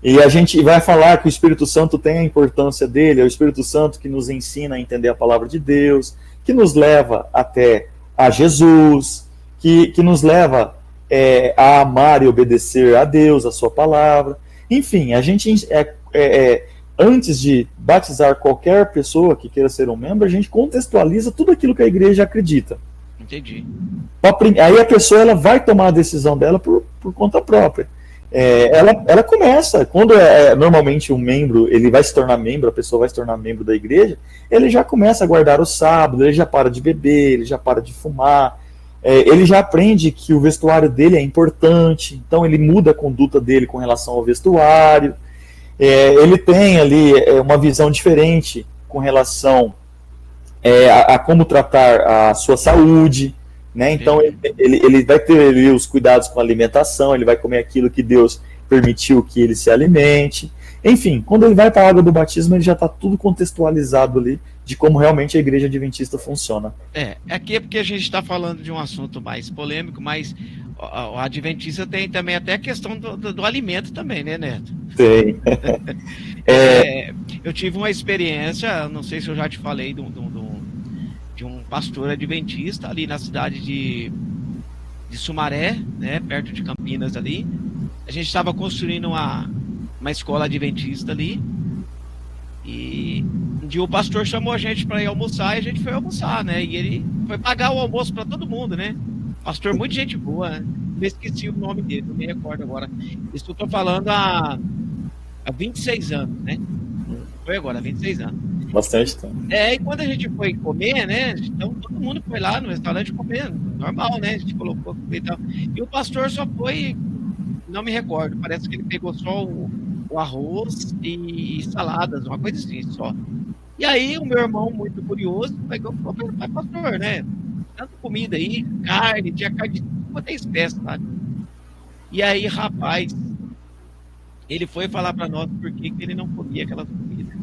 E a gente vai falar que o Espírito Santo tem a importância dele, é o Espírito Santo que nos ensina a entender a palavra de Deus, que nos leva até a Jesus, que nos leva a amar e obedecer a Deus, a sua palavra. Enfim, a gente, antes de batizar qualquer pessoa que queira ser um membro, a gente contextualiza tudo aquilo que a igreja acredita. Entendi. Aí a pessoa ela vai tomar a decisão dela por conta própria. Ela começa, quando normalmente um membro, ele vai se tornar membro, a pessoa vai se tornar membro da igreja, ele já começa a guardar o sábado, ele já para de beber, ele já para de fumar, ele já aprende que o vestuário dele é importante, então ele muda a conduta dele com relação ao vestuário, ele tem ali uma visão diferente com relação a como tratar a sua saúde, né? Então ele vai ter ali os cuidados com a alimentação, ele vai comer aquilo que Deus permitiu que ele se alimente. Enfim, quando ele vai para a água do batismo, ele já está tudo contextualizado ali de como realmente a Igreja Adventista funciona. Aqui é porque a gente está falando de um assunto mais polêmico, mas o Adventista tem também até a questão do alimento também, né, Neto? Tem. Eu tive uma experiência, não sei se eu já te falei, de um pastor adventista ali na cidade de Sumaré, né, perto de Campinas ali. A gente estava construindo uma escola adventista ali, e um dia o pastor chamou a gente para ir almoçar, e a gente foi almoçar, né, e ele foi pagar o almoço para todo mundo, né, pastor muito gente boa, né? Eu esqueci o nome dele, não me recordo agora. Isso eu estou falando há 26 anos, né, foi agora, 26 anos. Bastante tempo. E quando a gente foi comer, né? Então todo mundo foi lá no restaurante comer, normal, né? A gente colocou e tal. E o pastor só foi, não me recordo, parece que ele pegou só o arroz e saladas, uma coisa assim só. E aí o meu irmão, muito curioso, pegou e falou: mas pastor, né? Tanta comida aí, tinha carne de tudo quanto é espécie lá. E aí, rapaz, ele foi falar para nós por que ele não comia aquelas comidas.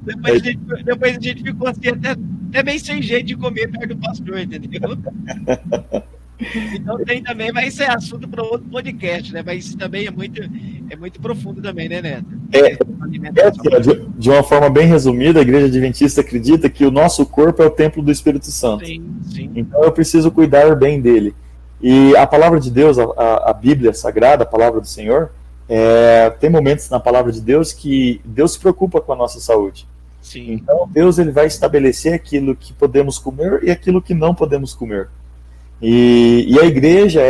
Depois a gente ficou assim, até meio sem jeito de comer perto do pastor, entendeu? Então também vai ser assunto para outro podcast, né? Mas isso também é muito profundo também, né, Neto? De uma forma bem resumida, a Igreja Adventista acredita que o nosso corpo é o templo do Espírito Santo. Sim. Então eu preciso cuidar bem dele. E a palavra de Deus, a Bíblia Sagrada, a palavra do Senhor, tem momentos na palavra de Deus que Deus se preocupa com a nossa saúde. Sim. Então Deus ele vai estabelecer aquilo que podemos comer e aquilo que não podemos comer. E a igreja,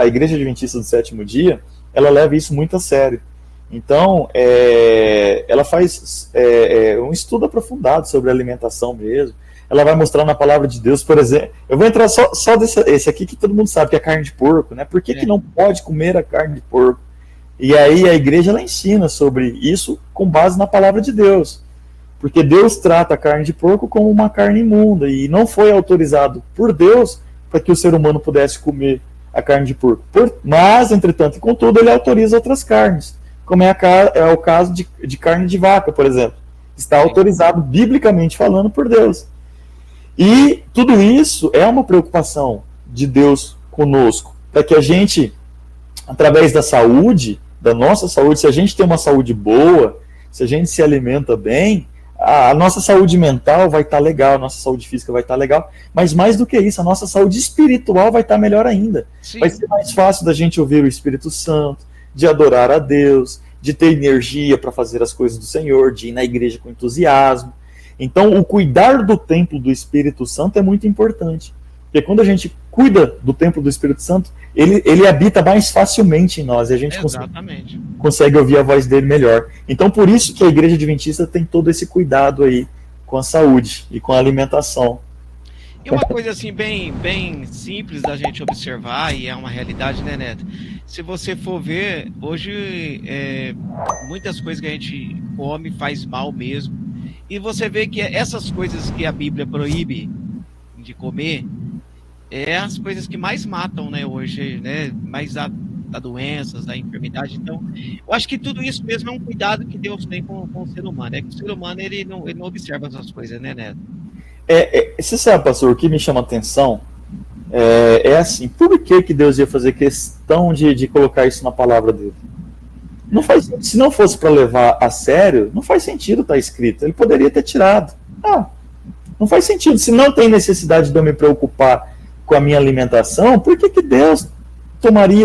a Igreja Adventista do sétimo dia, ela leva isso muito a sério. Então ela faz um estudo aprofundado sobre a alimentação mesmo. Ela vai mostrar na palavra de Deus, por exemplo. Eu vou entrar só esse aqui que todo mundo sabe, que é a carne de porco, né? Por que não pode comer a carne de porco? E aí a igreja ela ensina sobre isso com base na palavra de Deus. Porque Deus trata a carne de porco como uma carne imunda, e não foi autorizado por Deus para que o ser humano pudesse comer a carne de porco. Mas, entretanto e contudo, ele autoriza outras carnes, como é o caso de carne de vaca, por exemplo. Está autorizado, biblicamente falando, por Deus. E tudo isso é uma preocupação de Deus conosco, para que a gente, através da saúde, da nossa saúde, se a gente tem uma saúde boa, se a gente se alimenta bem, a nossa saúde mental vai estar legal, a nossa saúde física vai estar legal, mas mais do que isso, a nossa saúde espiritual vai estar melhor ainda. Sim. Vai ser mais fácil da gente ouvir o Espírito Santo, de adorar a Deus, de ter energia para fazer as coisas do Senhor, de ir na igreja com entusiasmo. Então, o cuidar do templo do Espírito Santo é muito importante. Porque quando a gente cuida do templo do Espírito Santo, ele habita mais facilmente em nós, e a gente consegue ouvir a voz dele melhor. Então, por isso que a Igreja Adventista tem todo esse cuidado aí com a saúde e com a alimentação. E uma coisa assim, bem simples da gente observar, e é uma realidade, né, Neto? Se você for ver, hoje, muitas coisas que a gente come faz mal mesmo. E você vê que essas coisas que a Bíblia proíbe de comer, é as coisas que mais matam, né, hoje, né, mais da doenças, da enfermidade. Então, eu acho que tudo isso mesmo é um cuidado que Deus tem com o ser humano. É que o ser humano, ele não observa essas coisas, né, Neto? Você sabe, pastor, o que me chama a atenção é assim, por que Deus ia fazer questão de colocar isso na palavra dele? Não faz, se não fosse para levar a sério, não faz sentido estar escrito. Ele poderia ter tirado. Não faz sentido. Se não tem necessidade de eu me preocupar com a minha alimentação, por que Deus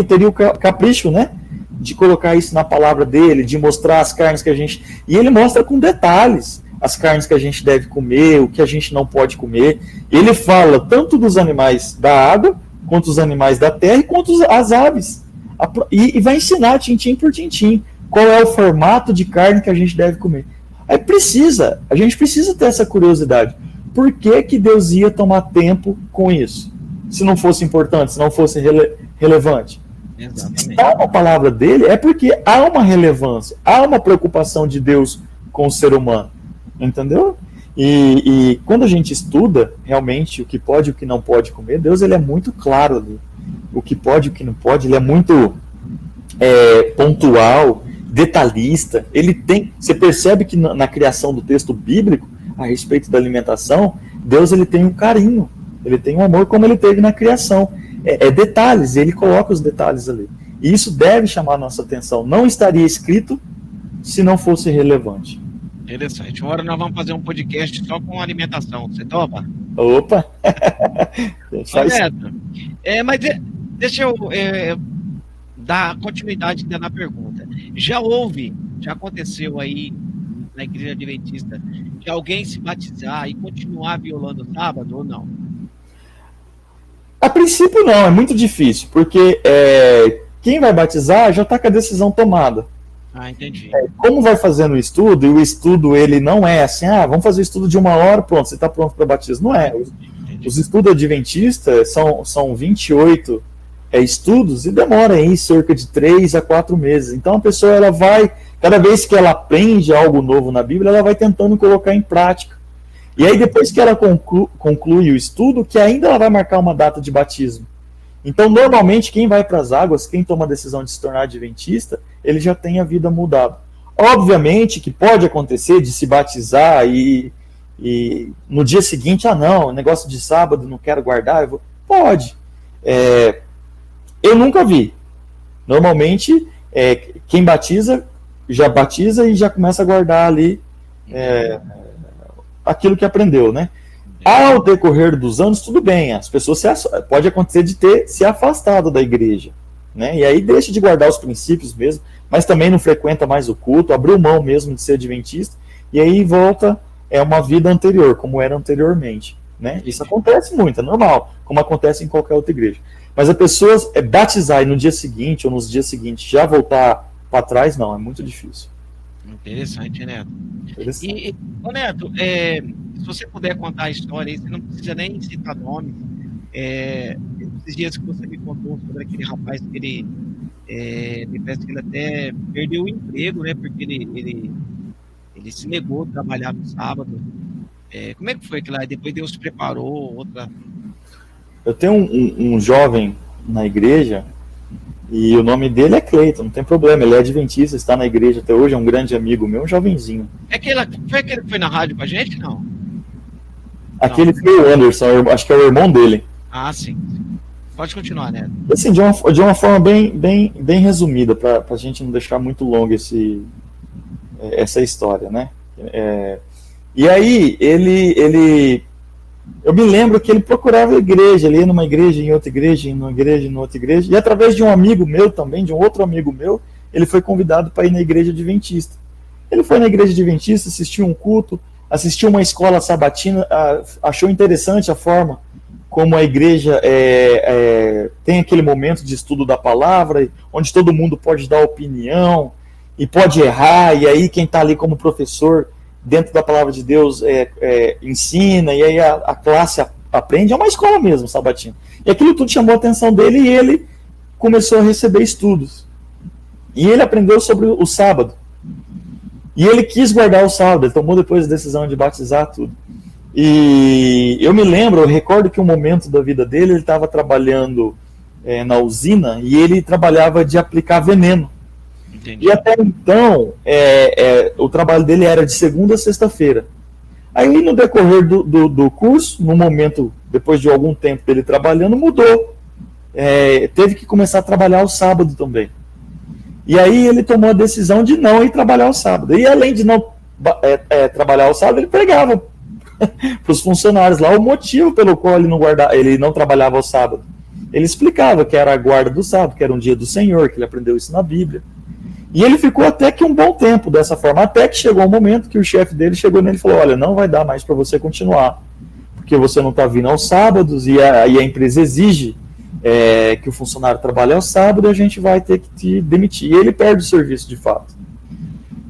teria o capricho, né, de colocar isso na palavra dele, de mostrar as carnes que a gente... E ele mostra com detalhes as carnes que a gente deve comer, o que a gente não pode comer. Ele fala tanto dos animais da água, quanto os animais da terra, e quanto as aves. E vai ensinar tintim por tintim qual é o formato de carne que a gente deve comer. Aí a gente precisa ter essa curiosidade. Por que Deus ia tomar tempo com isso? Se não fosse importante, se não fosse relevante. Exatamente. Se está na palavra dele, é porque há uma relevância, há uma preocupação de Deus com o ser humano. Entendeu? E quando a gente estuda realmente o que pode e o que não pode comer, Deus ele é muito claro ali. O que pode e o que não pode, ele é muito pontual, detalhista. Você percebe que na criação do texto bíblico, a respeito da alimentação, Deus ele tem um carinho, ele tem um amor como ele teve na criação. Detalhes, ele coloca os detalhes ali. E isso deve chamar a nossa atenção. Não estaria escrito se não fosse relevante. Interessante. Uma hora nós vamos fazer um podcast só com alimentação. Você topa? Opa! Neto, mas deixa eu dar continuidade na pergunta. Já aconteceu aí na Igreja Adventista de alguém se batizar e continuar violando o sábado ou não? A princípio não, é muito difícil, porque quem vai batizar já está com a decisão tomada. Entendi. Como vai fazendo o estudo, e o estudo ele não é assim, vamos fazer o estudo de 1 hora, pronto, você está pronto para batismo. Não é. Os estudos adventistas são 28 estudos e demora aí cerca de 3 a 4 meses. Então a pessoa ela vai, cada vez que ela aprende algo novo na Bíblia, ela vai tentando colocar em prática. E aí depois que ela conclui o estudo, que ainda ela vai marcar uma data de batismo. Então, normalmente, quem vai para as águas, quem toma a decisão de se tornar adventista, ele já tem a vida mudada. Obviamente que pode acontecer de se batizar e no dia seguinte, não, negócio de sábado, não quero guardar. Pode. Eu nunca vi. Normalmente, quem batiza, já batiza e já começa a guardar ali aquilo que aprendeu, né? Ao decorrer dos anos, tudo bem, as pessoas pode acontecer de ter se afastado da igreja, né? E aí deixa de guardar os princípios mesmo, mas também não frequenta mais o culto, abriu mão mesmo de ser adventista, e aí volta uma vida anterior, como era anteriormente, né? Isso acontece muito, é normal, como acontece em qualquer outra igreja. Mas a pessoa batizar e no dia seguinte ou nos dias seguintes já voltar para trás, não, é muito difícil. Interessante, Neto. E Neto, se você puder contar a história aí, você não precisa nem citar nomes. Esses dias que você me contou sobre aquele rapaz que ele me parece que ele até perdeu o emprego, né? Porque ele se negou a trabalhar no sábado. Como é que foi aquilo lá? Depois Deus preparou outra... Eu tenho um jovem na igreja E o nome dele é Cleiton, não tem problema, ele é adventista, está na igreja até hoje, é um grande amigo meu, um jovenzinho. Foi aquele que foi na rádio com a gente, não? Aquele foi o Anderson, acho que é o irmão dele. Ah, sim. Pode continuar, né? Assim, de uma forma bem resumida, para a gente não deixar muito longa essa história, né? E aí, eu me lembro que ele procurava a igreja, ele ia numa igreja, em outra igreja, em uma igreja, em outra igreja, e através de um amigo meu também, de um outro amigo meu, ele foi convidado para ir na igreja adventista. Ele foi na igreja adventista, assistiu um culto, assistiu uma escola sabatina, achou interessante a forma como a igreja tem aquele momento de estudo da palavra, onde todo mundo pode dar opinião, e pode errar, e aí quem está ali como professor, dentro da palavra de Deus, ensina, e aí a classe aprende, é uma escola mesmo, sabatina. E aquilo tudo chamou a atenção dele, e ele começou a receber estudos. E ele aprendeu sobre o sábado. E ele quis guardar o sábado, ele tomou depois a decisão de batizar tudo. E eu me lembro, eu recordo que um momento da vida dele, ele estava trabalhando na usina, e ele trabalhava de aplicar veneno. Entendi. E até então, o trabalho dele era de segunda a sexta-feira. Aí, no decorrer do curso, no momento, depois de algum tempo dele trabalhando, mudou. Teve que começar a trabalhar ao sábado também. E aí ele tomou a decisão de não ir trabalhar ao sábado. E além de não trabalhar ao sábado, ele pregava para os funcionários lá o motivo pelo qual ele não trabalhava ao sábado. Ele explicava que era a guarda do sábado, que era um dia do Senhor, que ele aprendeu isso na Bíblia. E ele ficou até que um bom tempo dessa forma, até que chegou um momento que o chefe dele chegou nele e falou: olha, não vai dar mais para você continuar, porque você não está vindo aos sábados, e a empresa exige que o funcionário trabalhe ao sábado, e a gente vai ter que te demitir. E ele perde o serviço de fato.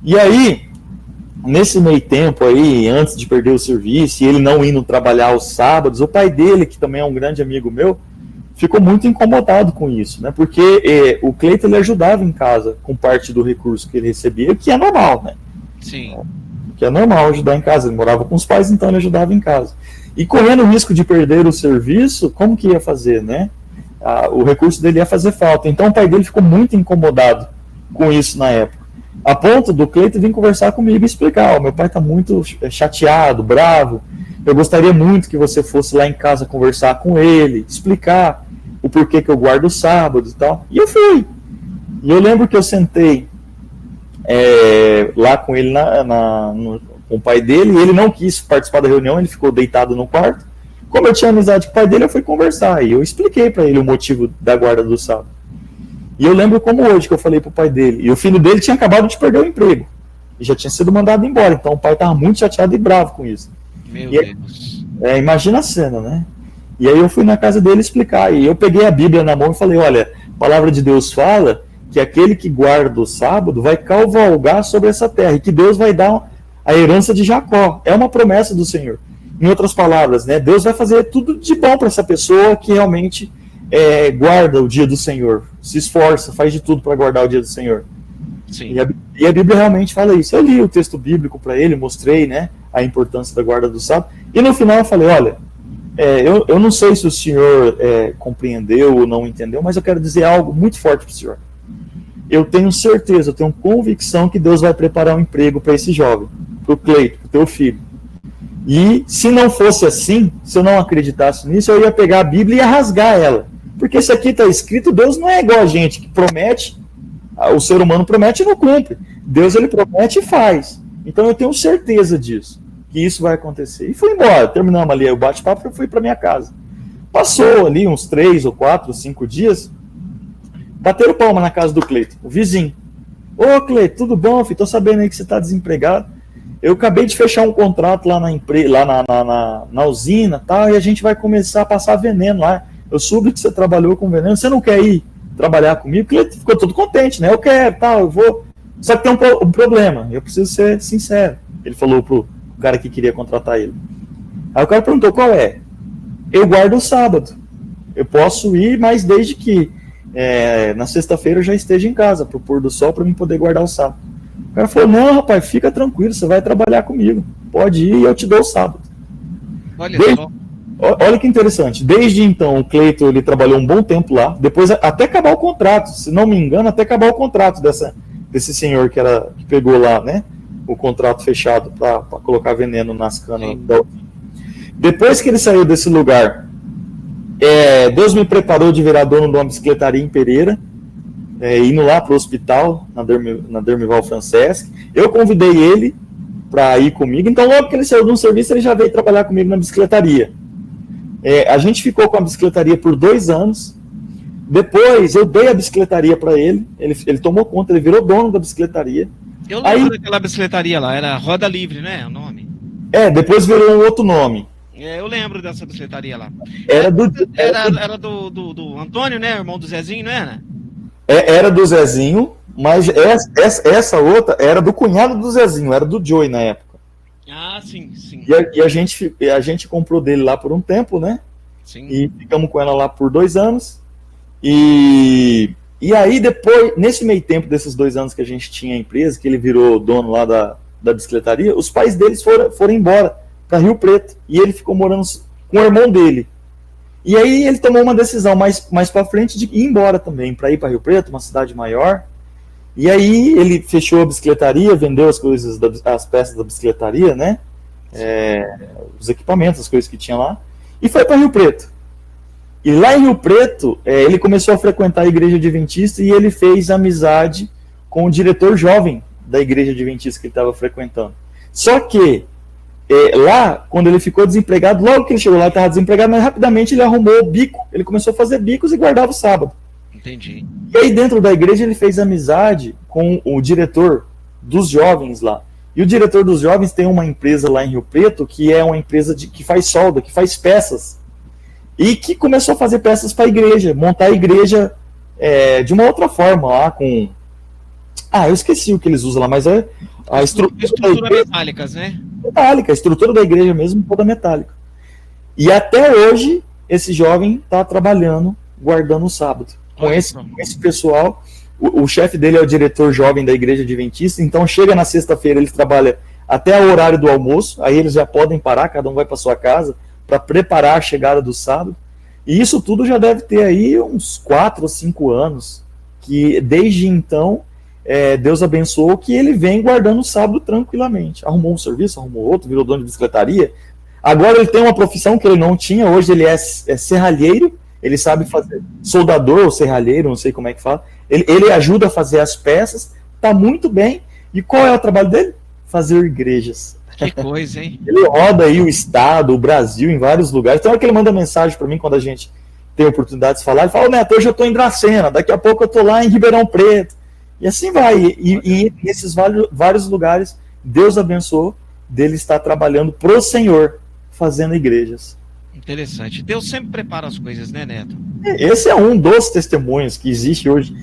E aí, nesse meio tempo aí, antes de perder o serviço, e ele não indo trabalhar aos sábados, o pai dele, que também é um grande amigo meu, ficou muito incomodado com isso, né? Porque o Cleiton, ele ajudava em casa com parte do recurso que ele recebia, que é normal, né? Sim. Que é normal ajudar em casa. Ele morava com os pais, então ele ajudava em casa. E correndo o risco de perder o serviço, como que ia fazer, né? O recurso dele ia fazer falta. Então o pai dele ficou muito incomodado com isso na época. A ponto do Cleiton vir conversar comigo e explicar: meu pai está muito chateado, bravo, eu gostaria muito que você fosse lá em casa conversar com ele, explicar o porquê que eu guardo o sábado e tal. E eu fui. E eu lembro que eu sentei lá com ele, com o pai dele, e ele não quis participar da reunião, ele ficou deitado no quarto. Como eu tinha amizade com o pai dele, eu fui conversar, e eu expliquei para ele o motivo da guarda do sábado. E eu lembro como hoje que eu falei para o pai dele, e o filho dele tinha acabado de perder o emprego, e já tinha sido mandado embora, então o pai estava muito chateado e bravo com isso. Meu Deus. Imagina a cena, né? E aí eu fui na casa dele explicar, e eu peguei a Bíblia na mão e falei: olha, a palavra de Deus fala que aquele que guarda o sábado vai cavalgar sobre essa terra, e que Deus vai dar a herança de Jacó. É uma promessa do Senhor. Em outras palavras, né, Deus vai fazer tudo de bom para essa pessoa que realmente guarda o dia do Senhor, se esforça, faz de tudo para guardar o dia do Senhor. Sim. E a Bíblia realmente fala isso. Eu li o texto bíblico para ele, mostrei, né, a importância da guarda do sábado, e no final eu falei: olha, eu não sei se o senhor compreendeu ou não entendeu, mas eu quero dizer algo muito forte para o senhor. Eu tenho certeza, eu tenho convicção que Deus vai preparar um emprego para esse jovem, para o Cleiton, para o teu filho. E se não fosse assim, se eu não acreditasse nisso, eu ia pegar a Bíblia e ia rasgar ela. Porque isso aqui está escrito, Deus não é igual a gente, que promete, o ser humano promete e não cumpre. Deus, ele promete e faz. Então eu tenho certeza disso, que isso vai acontecer. E fui embora, terminamos ali o bate-papo e fui para minha casa. Passou ali uns 3 ou 4 ou 5 dias, bateram palma na casa do Cleiton, o vizinho. Ô Cleiton, tudo bom, filho? Tô sabendo aí que você está desempregado. Eu acabei de fechar um contrato lá na usina, tal, e a gente vai começar a passar veneno lá. Eu soube que você trabalhou com veneno, você não quer ir trabalhar comigo? Porque ele ficou todo contente, né? Eu quero, tal, eu vou. Só que tem um problema, eu preciso ser sincero. Ele falou pro cara que queria contratar ele. Aí o cara perguntou: qual é? Eu guardo o sábado. Eu posso ir, mas desde que na sexta-feira eu já esteja em casa, pro pôr do sol, para mim poder guardar o sábado. O cara falou: não, rapaz, fica tranquilo, você vai trabalhar comigo. Pode ir e eu te dou o sábado. Olha só. Olha que interessante. Desde então, o Cleiton ele trabalhou um bom tempo lá. Depois, até acabar o contrato, se não me engano, até acabar o contrato desse senhor que pegou lá, né? O contrato fechado para colocar veneno nas canas. Depois que ele saiu desse lugar, Deus me preparou de virar dono de uma bicicletaria em Pereira, indo lá para o hospital, na Dermival Francesc. Eu convidei ele para ir comigo. Então, logo que ele saiu de um serviço, ele já veio trabalhar comigo na bicicletaria. A gente ficou com a bicicletaria por 2 anos. Depois, eu dei a bicicletaria para ele. Ele tomou conta, ele virou dono da bicicletaria. Eu lembro daquela bicicletaria lá, era Roda Livre, né? O nome. Depois virou um outro nome. Eu lembro dessa bicicletaria lá. Era do Antônio, né? Irmão do Zezinho, não era? Era do Zezinho, mas essa outra era do cunhado do Zezinho, era do Joey na época. Ah, sim. E a gente comprou dele lá por um tempo, né? Sim. E ficamos com ela lá por 2 anos. E aí depois, nesse meio tempo desses 2 anos que a gente tinha a empresa, que ele virou dono lá da bicicletaria, os pais deles foram embora para Rio Preto. E ele ficou morando com o irmão dele. E aí ele tomou uma decisão mais para frente de ir embora também, para ir para Rio Preto, uma cidade maior. E aí ele fechou a bicicletaria, vendeu as coisas, as peças da bicicletaria, né? Os equipamentos, as coisas que tinha lá, e foi para Rio Preto. E lá em Rio Preto, ele começou a frequentar a igreja adventista e ele fez amizade com o diretor jovem da igreja adventista que ele estava frequentando. Só que lá, quando ele ficou desempregado, logo que ele chegou lá, ele estava desempregado, mas rapidamente ele arrumou o bico, ele começou a fazer bicos e guardava o sábado. Entendi. E aí dentro da igreja ele fez amizade com o diretor dos jovens lá. E o diretor dos jovens tem uma empresa lá em Rio Preto, que é uma empresa que faz solda, que faz peças. E que começou a fazer peças para a igreja, montar a igreja de uma outra forma lá com... eu esqueci o que eles usam lá, mas a estrutura metálicas, né? Metálica, a estrutura da igreja mesmo toda metálica. E até hoje esse jovem está trabalhando, guardando o sábado. Com esse pessoal, o chefe dele é o diretor jovem da igreja adventista, então chega na sexta-feira, ele trabalha até o horário do almoço, aí eles já podem parar, cada um vai para sua casa, para preparar a chegada do sábado. E isso tudo já deve ter aí uns 4 ou 5 anos, que desde então Deus abençoou que ele vem guardando o sábado tranquilamente. Arrumou um serviço, arrumou outro, virou dono de bicicletaria. Agora ele tem uma profissão que ele não tinha, hoje ele é serralheiro. Ele sabe fazer soldador ou serralheiro, não sei como é que fala. Ele ajuda a fazer as peças, tá muito bem. E qual é o trabalho dele? Fazer igrejas. Que coisa, hein? Ele roda aí o estado, o Brasil, em vários lugares. Então é que ele manda mensagem para mim quando a gente tem a oportunidade de falar. Ele fala, Neto, hoje eu tô em Dracena, daqui a pouco eu tô lá em Ribeirão Preto. E assim vai. E nesses vários lugares, Deus abençoou dele estar trabalhando pro Senhor, fazendo igrejas. Interessante. Deus sempre prepara as coisas, né, Neto? Esse é um dos testemunhos que existe hoje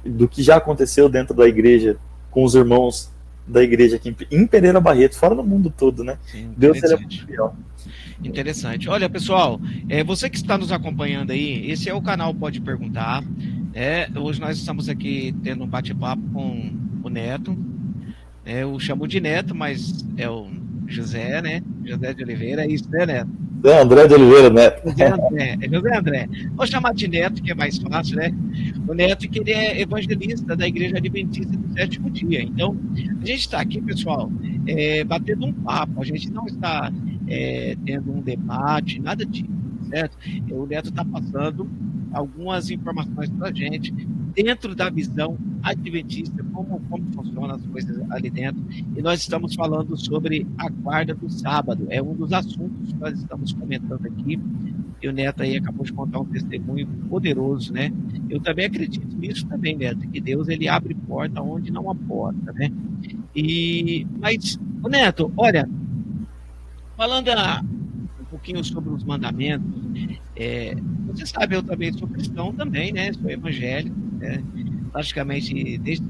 do que já aconteceu dentro da igreja, com os irmãos da igreja aqui em Pereira Barreto, fora do mundo todo, né? Sim, Deus ele é muito fiel. Interessante. Olha, pessoal, você que está nos acompanhando aí, esse é o canal Pode Perguntar. Hoje nós estamos aqui tendo um bate-papo com o Neto. Eu chamo de Neto, mas é o José, né? José de Oliveira, é isso, né, Neto? André de Oliveira, Neto. José André. Vou chamar de Neto, que é mais fácil, né? O Neto, que ele é evangelista da Igreja Adventista do Sétimo Dia. Então, a gente está aqui, pessoal, batendo um papo. A gente não está tendo um debate, nada disso, certo? O Neto está passando algumas informações para a gente dentro da visão adventista, como funcionam as coisas ali dentro. E nós estamos falando sobre a guarda do sábado. É um dos assuntos que nós estamos comentando aqui. E o Neto aí acabou de contar um testemunho poderoso, né? Eu também acredito nisso também, Neto, que Deus ele abre porta onde não há porta, né? Mas, Neto, olha, falando um pouquinho sobre os mandamentos, você sabe, eu também sou cristão também, né? Sou evangélico, né? Praticamente desde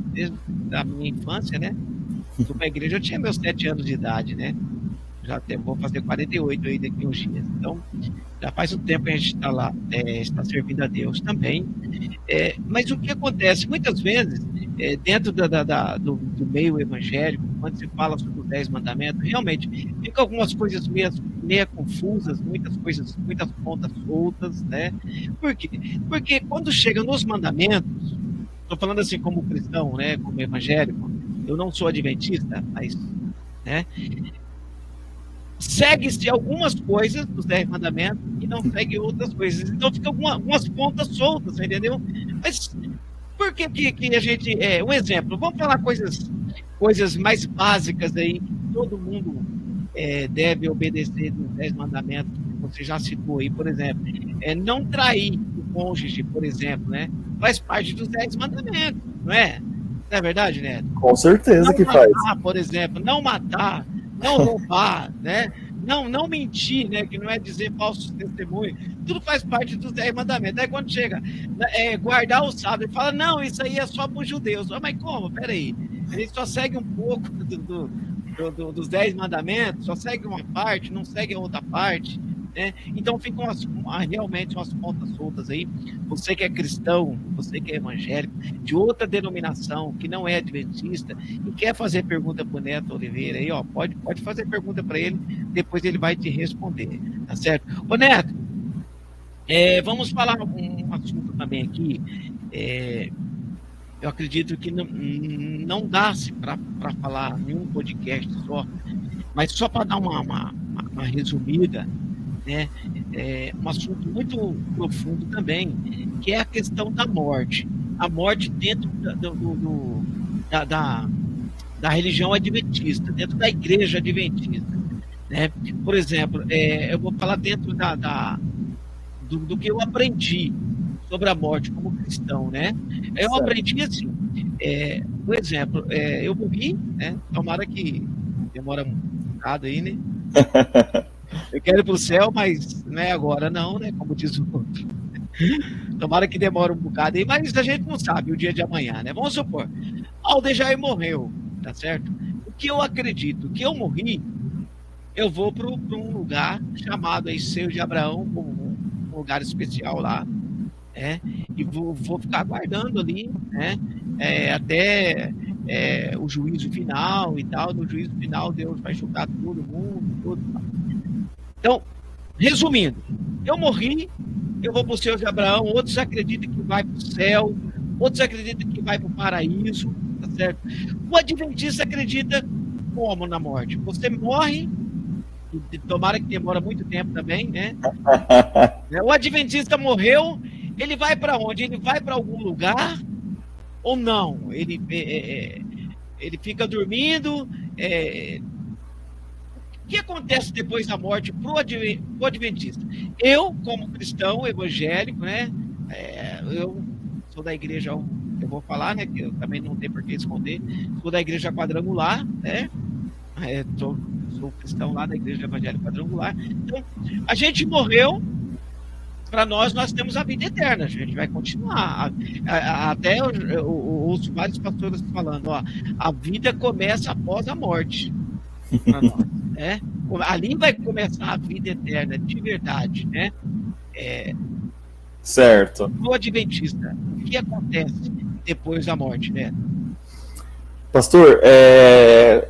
a minha infância, né? Fui para a igreja, eu tinha meus 7 anos de idade, né? Já vou fazer 48 aí daqui uns dias. Então, já faz um tempo que a gente está lá, está servindo a Deus também. Mas o que acontece? Muitas vezes, dentro do meio evangélico, quando se fala sobre os 10 mandamentos, realmente fica algumas coisas meio confusas, muitas coisas, muitas pontas soltas, né? Por quê? Porque quando chega nos mandamentos, estou falando assim como cristão, né, como evangélico, eu não sou adventista, mas, né, segue-se algumas coisas dos 10 mandamentos e não segue outras coisas. Então fica algumas pontas soltas, entendeu? Mas por que a gente... um exemplo, vamos falar coisas mais básicas aí, que todo mundo deve obedecer dos 10 mandamentos, que você já citou aí, por exemplo. Não trair o cônjuge, por exemplo, né? Faz parte dos 10 mandamentos, não é? Não é verdade, Neto? Com certeza Não que matar, faz. por exemplo, não matar, não roubar, né? Não mentir, né? Que não é dizer falsos testemunhos. Tudo faz parte dos 10 mandamentos. Aí quando chega guardar o sábado, ele fala, não, isso aí é só para os judeus. Mas como? Peraí. A gente só segue um pouco dos 10 mandamentos, só segue uma parte, não segue a outra parte, né? Então ficam realmente umas pontas soltas aí. Você que é cristão, você que é evangélico, de outra denominação, que não é adventista, e quer fazer pergunta para o Neto Oliveira aí, ó, pode fazer pergunta para ele, depois ele vai te responder, tá certo? Ô Neto, vamos falar um assunto também aqui. Eu acredito que não dá-se para falar nenhum podcast só, mas só para dar uma resumida, né? Um assunto muito profundo também, que é a questão da morte. A morte dentro da religião adventista, dentro da igreja adventista, né? Por exemplo, eu vou falar dentro do que eu aprendi sobre a morte como cristão, né? Eu aprendi assim, por exemplo, eu morri, né? Tomara que demora um bocado aí, né? Eu quero ir para o céu, mas não é agora não, né? Como diz o outro. Tomara que demore um bocado aí, mas a gente não sabe o dia de amanhã, né? Vamos supor, Aldejair morreu, tá certo? O que eu acredito, que eu morri, eu vou para um lugar chamado aí Seio de Abraão, um lugar especial lá, e vou ficar aguardando ali, né? Até o juízo final e tal. No juízo final, Deus vai julgar todo mundo, tudo. Então, resumindo, eu morri, eu vou para o Seio de Abraão, outros acreditam que vai para o céu, outros acreditam que vai para o paraíso, tá certo? O adventista acredita como na morte? Você morre, e tomara que demora muito tempo também, né? O adventista morreu, ele vai para onde? Ele vai para algum lugar ou não? Ele fica dormindo? O que acontece depois da morte para o adventista? Eu, como cristão evangélico, né? Eu sou da igreja, eu vou falar, né? Que eu também não tenho por que esconder. Sou da igreja quadrangular, né? Sou cristão lá da igreja evangélica quadrangular. Então, a gente morreu. Para nós temos a vida eterna, a gente vai continuar. Até eu ouço vários pastores falando, ó, a vida começa após a morte. Para nós, né? Ali vai começar a vida eterna, de verdade, né? Certo. No adventista, o que acontece depois da morte, né? Pastor,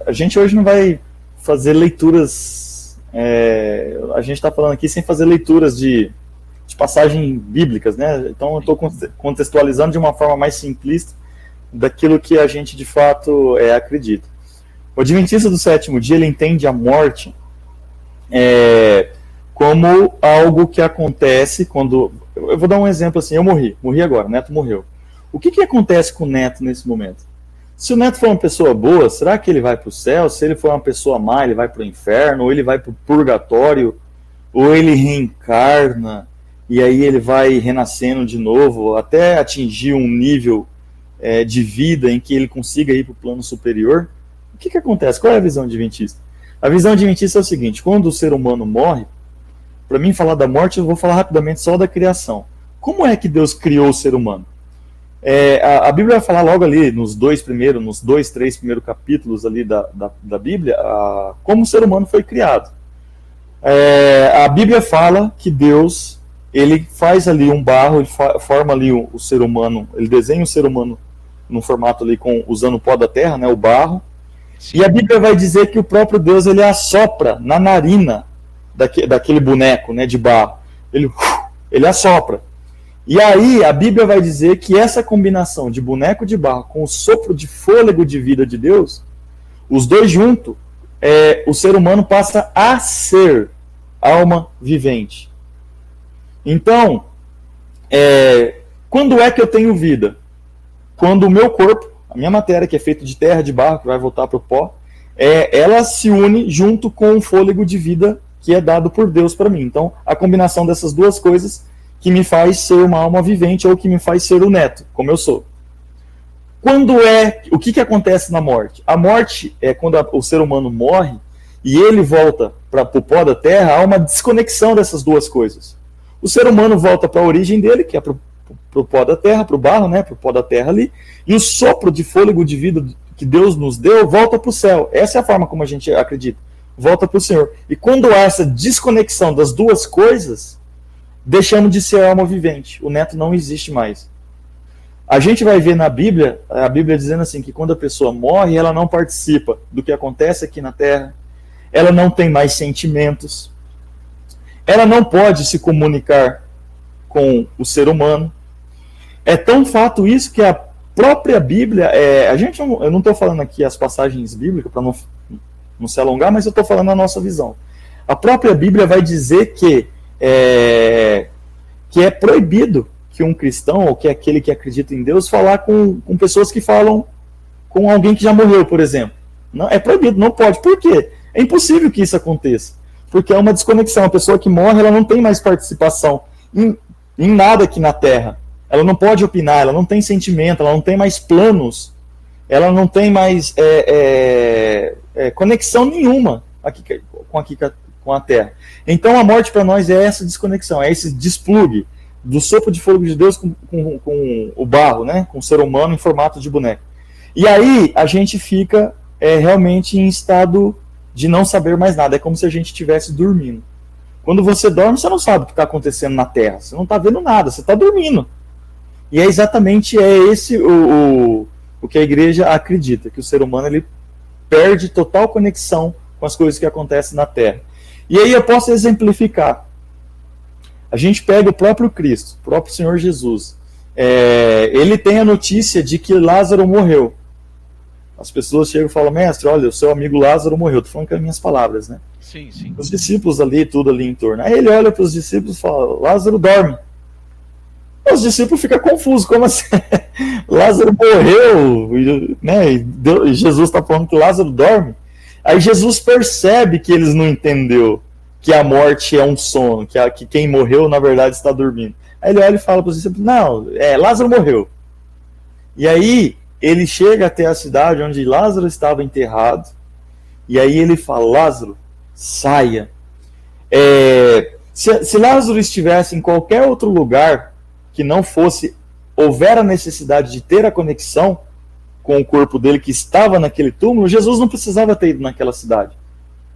a gente hoje não vai fazer leituras, a gente está falando aqui sem fazer leituras de passagens bíblicas, né? Então eu estou contextualizando de uma forma mais simplista daquilo que a gente de fato acredita. O adventista do sétimo dia, ele entende a morte como algo que acontece quando... Eu vou dar um exemplo assim, eu morri agora, o Neto morreu. O que acontece com o Neto nesse momento? Se o Neto for uma pessoa boa, será que ele vai para o céu? Se ele for uma pessoa má, ele vai para o inferno? Ou ele vai para o purgatório? Ou ele reencarna? E aí ele vai renascendo de novo, até atingir um nível de vida em que ele consiga ir para o plano superior. O que acontece? Qual é a visão adventista? A visão adventista é o seguinte, quando o ser humano morre, para mim falar da morte, eu vou falar rapidamente só da criação. Como é que Deus criou o ser humano? A Bíblia vai falar logo ali, nos 3 primeiros capítulos ali da Bíblia, como o ser humano foi criado. A Bíblia fala que Deus... ele faz ali um barro, ele forma ali o ser humano, ele desenha o ser humano no formato ali usando o pó da terra, né, o barro. Sim. E a Bíblia vai dizer que o próprio Deus, ele assopra na narina daquele boneco, né, de barro. Ele assopra. E aí a Bíblia vai dizer que essa combinação de boneco de barro com o sopro de fôlego de vida de Deus, os dois juntos, o ser humano passa a ser alma vivente. Então, quando é que eu tenho vida? Quando o meu corpo, a minha matéria, que é feita de terra, de barro, que vai voltar para o pó, ela se une junto com o fôlego de vida que é dado por Deus para mim. Então, a combinação dessas duas coisas que me faz ser uma alma vivente ou que me faz ser o neto, como eu sou. O que acontece na morte? A morte é quando o ser humano morre e ele volta para o pó da terra, há uma desconexão dessas duas coisas. O ser humano volta para a origem dele, que é para o pó da terra, para o barro, né, para o pó da terra ali, e o sopro de fôlego de vida que Deus nos deu volta para o céu. Essa é a forma como a gente acredita. Volta para o Senhor. E quando há essa desconexão das duas coisas, deixamos de ser alma vivente. O neto não existe mais. A gente vai ver na Bíblia, a Bíblia dizendo assim, que quando a pessoa morre, ela não participa do que acontece aqui na Terra, ela não tem mais sentimentos, ela não pode se comunicar com o ser humano. É tão fato isso que a própria Bíblia, eu não estou falando aqui as passagens bíblicas para não se alongar, mas eu estou falando a nossa visão. A própria Bíblia vai dizer que é proibido que um cristão, ou que é aquele que acredita em Deus, falar com pessoas que falam com alguém que já morreu, por exemplo. Não, é proibido, não pode. Por quê? É impossível que isso aconteça. Porque é uma desconexão. A pessoa que morre, ela não tem mais participação em nada aqui na Terra. Ela não pode opinar, ela não tem sentimento, ela não tem mais planos, ela não tem mais conexão nenhuma com a Terra. Então a morte para nós é essa desconexão, é esse desplugue do sopro de fogo de Deus com o barro, né, com o ser humano em formato de boneco. E aí a gente fica realmente em estado de não saber mais nada, é como se a gente estivesse dormindo. Quando você dorme, você não sabe o que está acontecendo na Terra, você não está vendo nada, você está dormindo. E é exatamente esse o que a igreja acredita, que o ser humano ele perde total conexão com as coisas que acontecem na Terra. E aí eu posso exemplificar. A gente pega o próprio Cristo, o próprio Senhor Jesus. Ele tem a notícia de que Lázaro morreu. As pessoas chegam e falam, mestre, olha, o seu amigo Lázaro morreu. Estou falando com as minhas palavras, né? Sim, sim. Os discípulos ali, tudo ali em torno. Aí ele olha para os discípulos e fala, Lázaro dorme. Os discípulos ficam confusos, como assim? Lázaro morreu, né? E Jesus está falando que Lázaro dorme. Aí Jesus percebe que eles não entenderam que a morte é um sono, que quem morreu, na verdade, está dormindo. Aí ele olha e fala para os discípulos, não, Lázaro morreu. E aí ele chega até a cidade onde Lázaro estava enterrado, e aí ele fala, Lázaro, saia. Se Lázaro estivesse em qualquer outro lugar que não fosse, houver a necessidade de ter a conexão com o corpo dele que estava naquele túmulo, Jesus não precisava ter ido naquela cidade.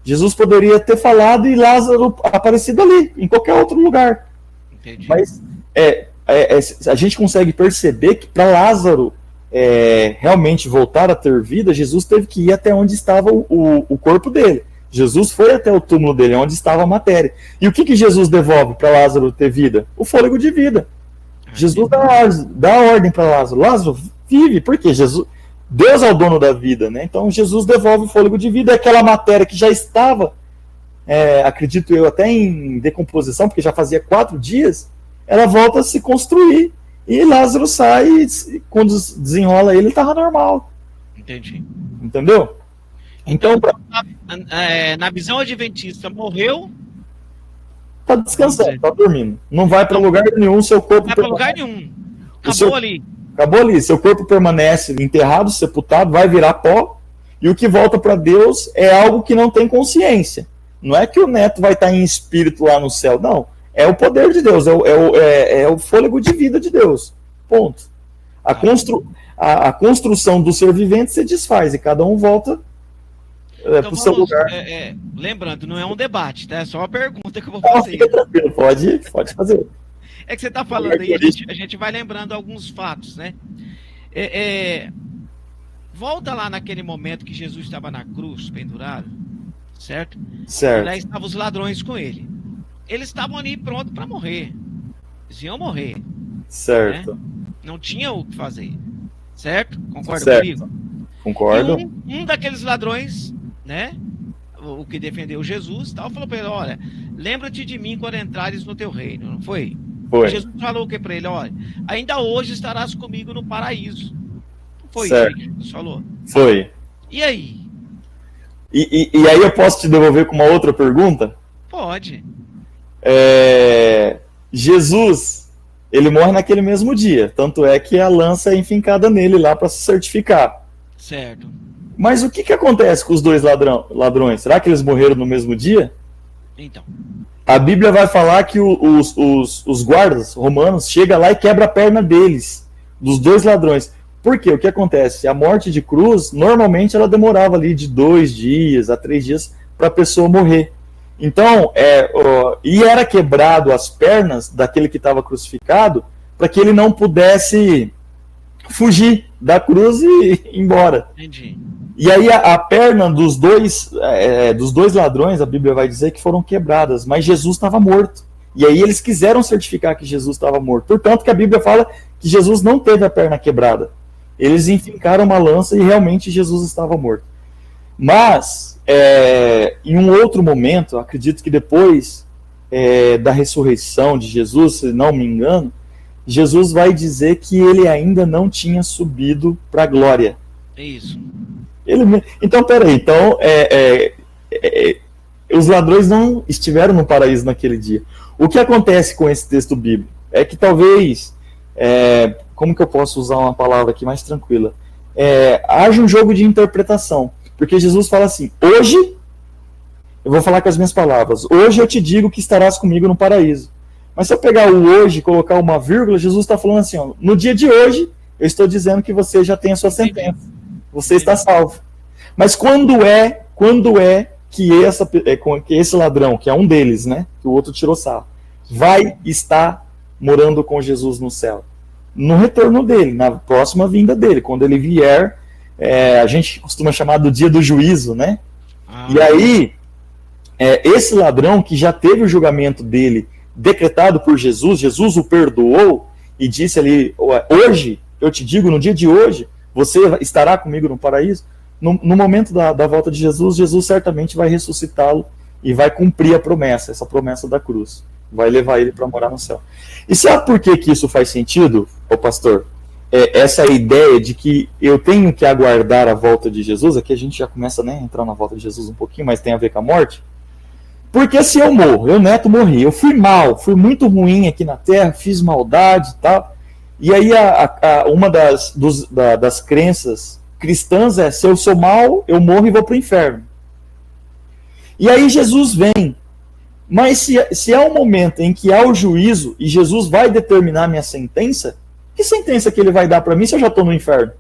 Jesus poderia ter falado e Lázaro aparecido ali, em qualquer outro lugar. Entendi. Mas a gente consegue perceber que para Lázaro realmente voltar a ter vida, Jesus teve que ir até onde estava o corpo dele. Jesus foi até o túmulo dele, onde estava a matéria. E o que Jesus devolve para Lázaro ter vida? O fôlego de vida. Jesus dá a ordem para Lázaro. Lázaro, vive. Por quê? Deus é o dono da vida, né? Então Jesus devolve o fôlego de vida. Aquela matéria que já estava, acredito eu, até em decomposição, porque já fazia 4 dias, ela volta a se construir. E Lázaro sai e quando desenrola ele estava normal. Entendi. Entendeu? Então na visão adventista, morreu... Está descansando, está dormindo. Não vai para lugar nenhum, seu corpo... Não vai para lugar nenhum. Acabou ali. Acabou ali. Seu corpo permanece enterrado, sepultado, vai virar pó, e o que volta para Deus é algo que não tem consciência. Não é que o neto vai estar em espírito lá no céu, não. É o poder de Deus, é o fôlego de vida de Deus. Ponto. A construção do ser vivente se desfaz, e cada um volta... Então, pro seu lugar. Lembrando, não é um debate, tá? É só uma pergunta que eu vou fazer. Fica tranquilo, pode fazer. É que você está falando aí, a gente vai lembrando alguns fatos, né? Volta lá naquele momento que Jesus estava na cruz, pendurado. certo? Certo. E lá estavam os ladrões com ele. Eles estavam ali prontos para morrer. Eles iam morrer. Certo. Né? Não tinham o que fazer. Certo? Concorda Certo. comigo? Concordo. E um daqueles ladrões, né? O que defendeu Jesus, tal, falou para ele: olha, lembra-te de mim quando entrares no teu reino, não foi? Foi. E Jesus falou o que para ele? Olha, ainda hoje estarás comigo no paraíso. Não foi certo. isso que Jesus falou? Foi. E aí? E aí eu posso te devolver com uma outra pergunta? Pode. Jesus, ele morre naquele mesmo dia, tanto é que a lança é enfincada nele lá para se certificar. Certo. Mas o que acontece com os dois ladrões? Será que eles morreram no mesmo dia? Então. A Bíblia vai falar que os guardas romanos chegam lá e quebram a perna deles, dos dois ladrões. Por quê? O que acontece? A morte de cruz, normalmente ela demorava ali de 2 dias a 3 dias para a pessoa morrer. Então, e era quebrado as pernas daquele que estava crucificado para que ele não pudesse fugir da cruz e ir embora. Entendi. E aí a perna dos dois ladrões, a Bíblia vai dizer que foram quebradas, mas Jesus estava morto. E aí eles quiseram certificar que Jesus estava morto. Portanto, que a Bíblia fala que Jesus não teve a perna quebrada. Eles enfincaram uma lança e realmente Jesus estava morto. Mas, em um outro momento, acredito que depois da ressurreição de Jesus, se não me engano, Jesus vai dizer que ele ainda não tinha subido para a glória. Isso. Então, peraí. Então, os ladrões não estiveram no paraíso naquele dia. O que acontece com esse texto bíblico? É que talvez, como que eu posso usar uma palavra aqui mais tranquila? Haja um jogo de interpretação. Porque Jesus fala assim: hoje, eu vou falar com as minhas palavras, hoje eu te digo que estarás comigo no paraíso. Mas se eu pegar o hoje e colocar uma vírgula, Jesus está falando assim: ó, no dia de hoje, eu estou dizendo que você já tem a sua sentença. Você está salvo. Mas quando é que esse ladrão, que é um deles, né, que o outro tirou sarro, vai estar morando com Jesus no céu? No retorno dele, na próxima vinda dele, quando ele vier, a gente costuma chamar do dia do juízo, né? E aí, esse ladrão que já teve o julgamento dele decretado por Jesus, Jesus o perdoou e disse ali: hoje, eu te digo, no dia de hoje, você estará comigo no paraíso. No momento da volta de Jesus, Jesus certamente vai ressuscitá-lo e vai cumprir a promessa, essa promessa da cruz. Vai levar ele para morar no céu. E sabe por que isso faz sentido, ô pastor? Essa ideia de que eu tenho que aguardar a volta de Jesus, aqui a gente já começa, né, a entrar na volta de Jesus um pouquinho, mas tem a ver com a morte. Porque se eu morro, eu neto morri, eu fui mal, fui muito ruim aqui na terra, fiz maldade e tal. E aí uma das crenças cristãs é: se eu sou mal, eu morro e vou para o inferno. E aí Jesus vem. Mas se há um momento em que há o juízo e Jesus vai determinar minha sentença, que sentença que ele vai dar para mim se eu já estou no inferno?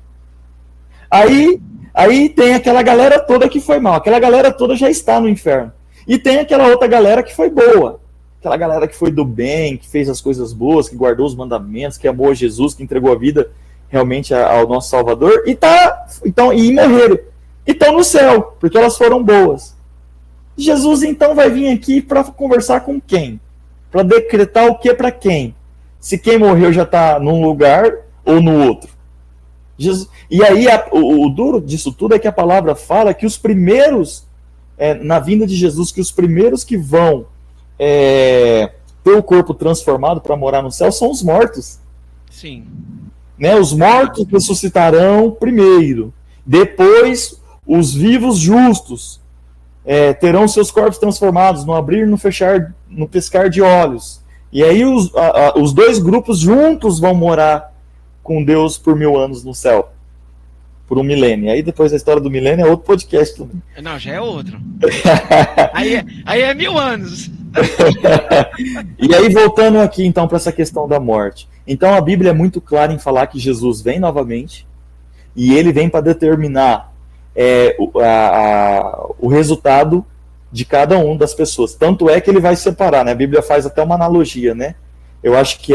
Aí tem aquela galera toda que foi mal, aquela galera toda já está no inferno. E tem aquela outra galera que foi boa, aquela galera que foi do bem, que fez as coisas boas, que guardou os mandamentos, que amou a Jesus, que entregou a vida realmente ao nosso Salvador, e morreram. E estão no céu, porque elas foram boas. Jesus então vai vir aqui para conversar com quem? Para decretar o que para quem? Se quem morreu já está num lugar ou no outro? E aí o duro disso tudo é que a palavra fala que os primeiros, na vinda de Jesus, que os primeiros que vão ter o corpo transformado para morar no céu são os mortos. Sim. Né? Os mortos ressuscitarão primeiro. Depois, os vivos justos terão seus corpos transformados no abrir e no fechar, no piscar de olhos. E aí os dois grupos juntos vão morar com Deus por 1000 anos no céu. Por um milênio. Aí depois a história do milênio é outro podcast também. Não, já é outro. aí é 1000 anos. E aí voltando aqui então para essa questão da morte. Então a Bíblia é muito clara em falar que Jesus vem novamente e ele vem para determinar o resultado de cada uma das pessoas. Tanto é que ele vai separar, né? A Bíblia faz até uma analogia, né? Eu acho que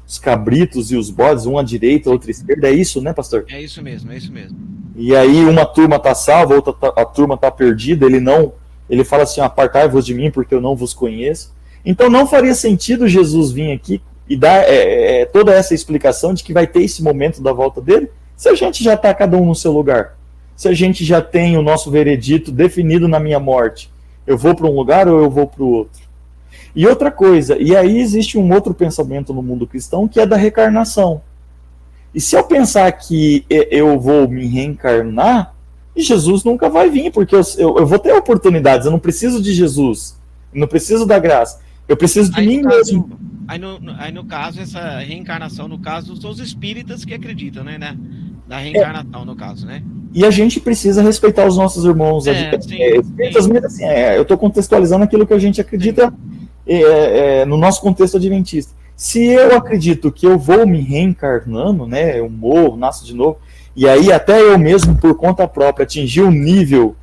os cabritos e os bodes, um à direita, outro à esquerda, é isso, né, pastor? É isso mesmo, é isso mesmo. e aí uma turma está salva, a turma está perdida, ele fala assim, apartai-vos de mim porque eu não vos conheço. Então não faria sentido Jesus vir aqui e dar toda essa explicação de que vai ter esse momento da volta dele, se a gente já está cada um no seu lugar, se a gente já tem o nosso veredito definido na minha morte, eu vou para um lugar ou eu vou para o outro. E outra coisa, e aí existe um outro pensamento no mundo cristão que é da reencarnação. E se eu pensar que eu vou me reencarnar, Jesus nunca vai vir, porque eu vou ter oportunidades, eu não preciso de Jesus, eu não preciso da graça, eu preciso de mim mesmo. Aí no caso, essa reencarnação, no caso, são os espíritas que acreditam, né? Da reencarnação, no caso, né? E a gente precisa respeitar os nossos irmãos espíritas, mas assim, eu estou contextualizando aquilo que a gente acredita no nosso contexto adventista. Se eu acredito que eu vou me reencarnando, né, eu morro, nasço de novo, e aí até eu mesmo, por conta própria, atingir um nível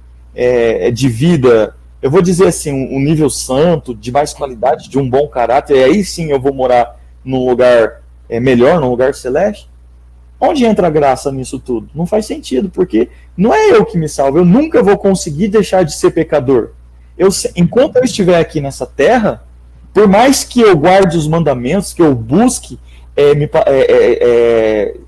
de vida, eu vou dizer assim, um nível santo, de mais qualidade, de um bom caráter, e aí sim eu vou morar num lugar melhor, num lugar celeste. Onde entra a graça nisso tudo? Não faz sentido, porque não é eu que me salvo, eu nunca vou conseguir deixar de ser pecador. Enquanto eu estiver aqui nessa terra, por mais que eu guarde os mandamentos, que eu busque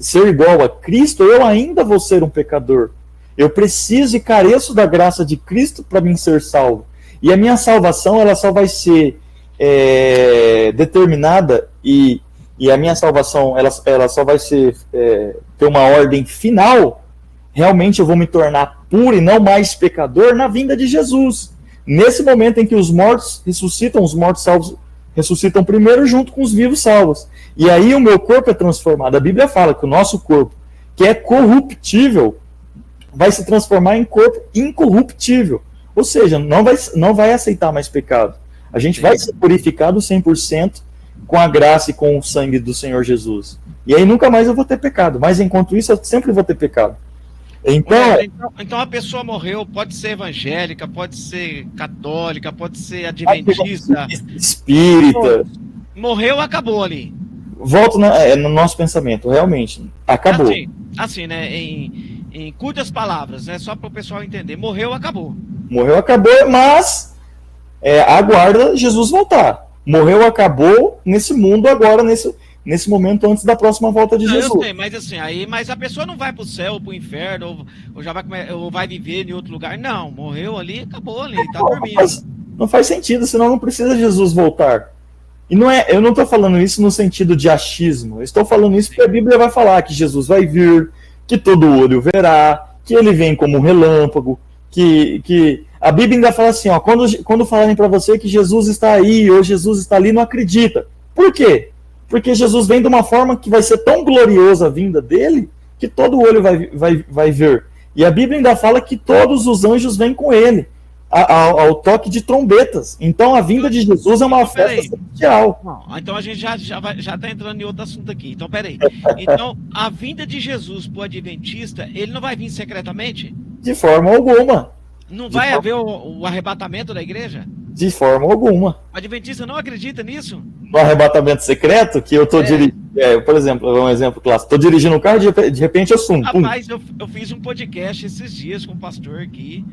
ser igual a Cristo, eu ainda vou ser um pecador. Eu preciso e careço da graça de Cristo para mim ser salvo. E a minha salvação, ela só vai ser determinada e a minha salvação, ela só vai ser ter uma ordem final. Realmente eu vou me tornar puro e não mais pecador na vinda de Jesus. Nesse momento em que os mortos ressuscitam, os mortos salvos ressuscitam primeiro junto com os vivos salvos. E aí o meu corpo é transformado. A Bíblia fala que o nosso corpo, que é corruptível, vai se transformar em corpo incorruptível. Ou seja, não vai aceitar mais pecado. A gente vai ser purificado 100% com a graça e com o sangue do Senhor Jesus. E aí nunca mais eu vou ter pecado. Mas enquanto isso, eu sempre vou ter pecado. Então a pessoa morreu, pode ser evangélica, pode ser católica, pode ser adventista, espírita. Morreu, acabou ali. Volto no nosso pensamento, realmente. Acabou. Assim, né? Em curtas palavras, né? Só para o pessoal entender. Morreu, acabou. Morreu, acabou, mas aguarda Jesus voltar. Morreu, acabou nesse mundo agora, nesse momento antes da próxima volta de Jesus. Eu sei, mas assim, mas a pessoa não vai para o céu, para o inferno, ou vai viver em outro lugar. Não, morreu ali, acabou ali, tá dormindo. Não faz sentido, senão não precisa Jesus voltar. E eu não estou falando isso no sentido de achismo. Eu estou falando isso porque a Bíblia vai falar que Jesus vai vir, que todo olho verá, que ele vem como um relâmpago, que a Bíblia ainda fala assim, quando falarem para você que Jesus está aí ou Jesus está ali, não acredita. Por quê? Porque Jesus vem de uma forma que vai ser tão gloriosa a vinda dele, que todo olho vai ver. E a Bíblia ainda fala que todos os anjos vêm com ele, ao toque de trombetas. Então a vinda de Jesus é uma festa celestial. Então a gente já está entrando em outro assunto aqui. Então, peraí. Então, a vinda de Jesus para o adventista, ele não vai vir secretamente? De forma alguma. Não vai haver o arrebatamento da igreja? De forma alguma. O adventista não acredita nisso? No arrebatamento secreto, que eu estou dirigindo, por exemplo, um exemplo clássico, estou dirigindo um carro e de repente eu sumo. Rapaz, eu fiz um podcast esses dias com um pastor aqui,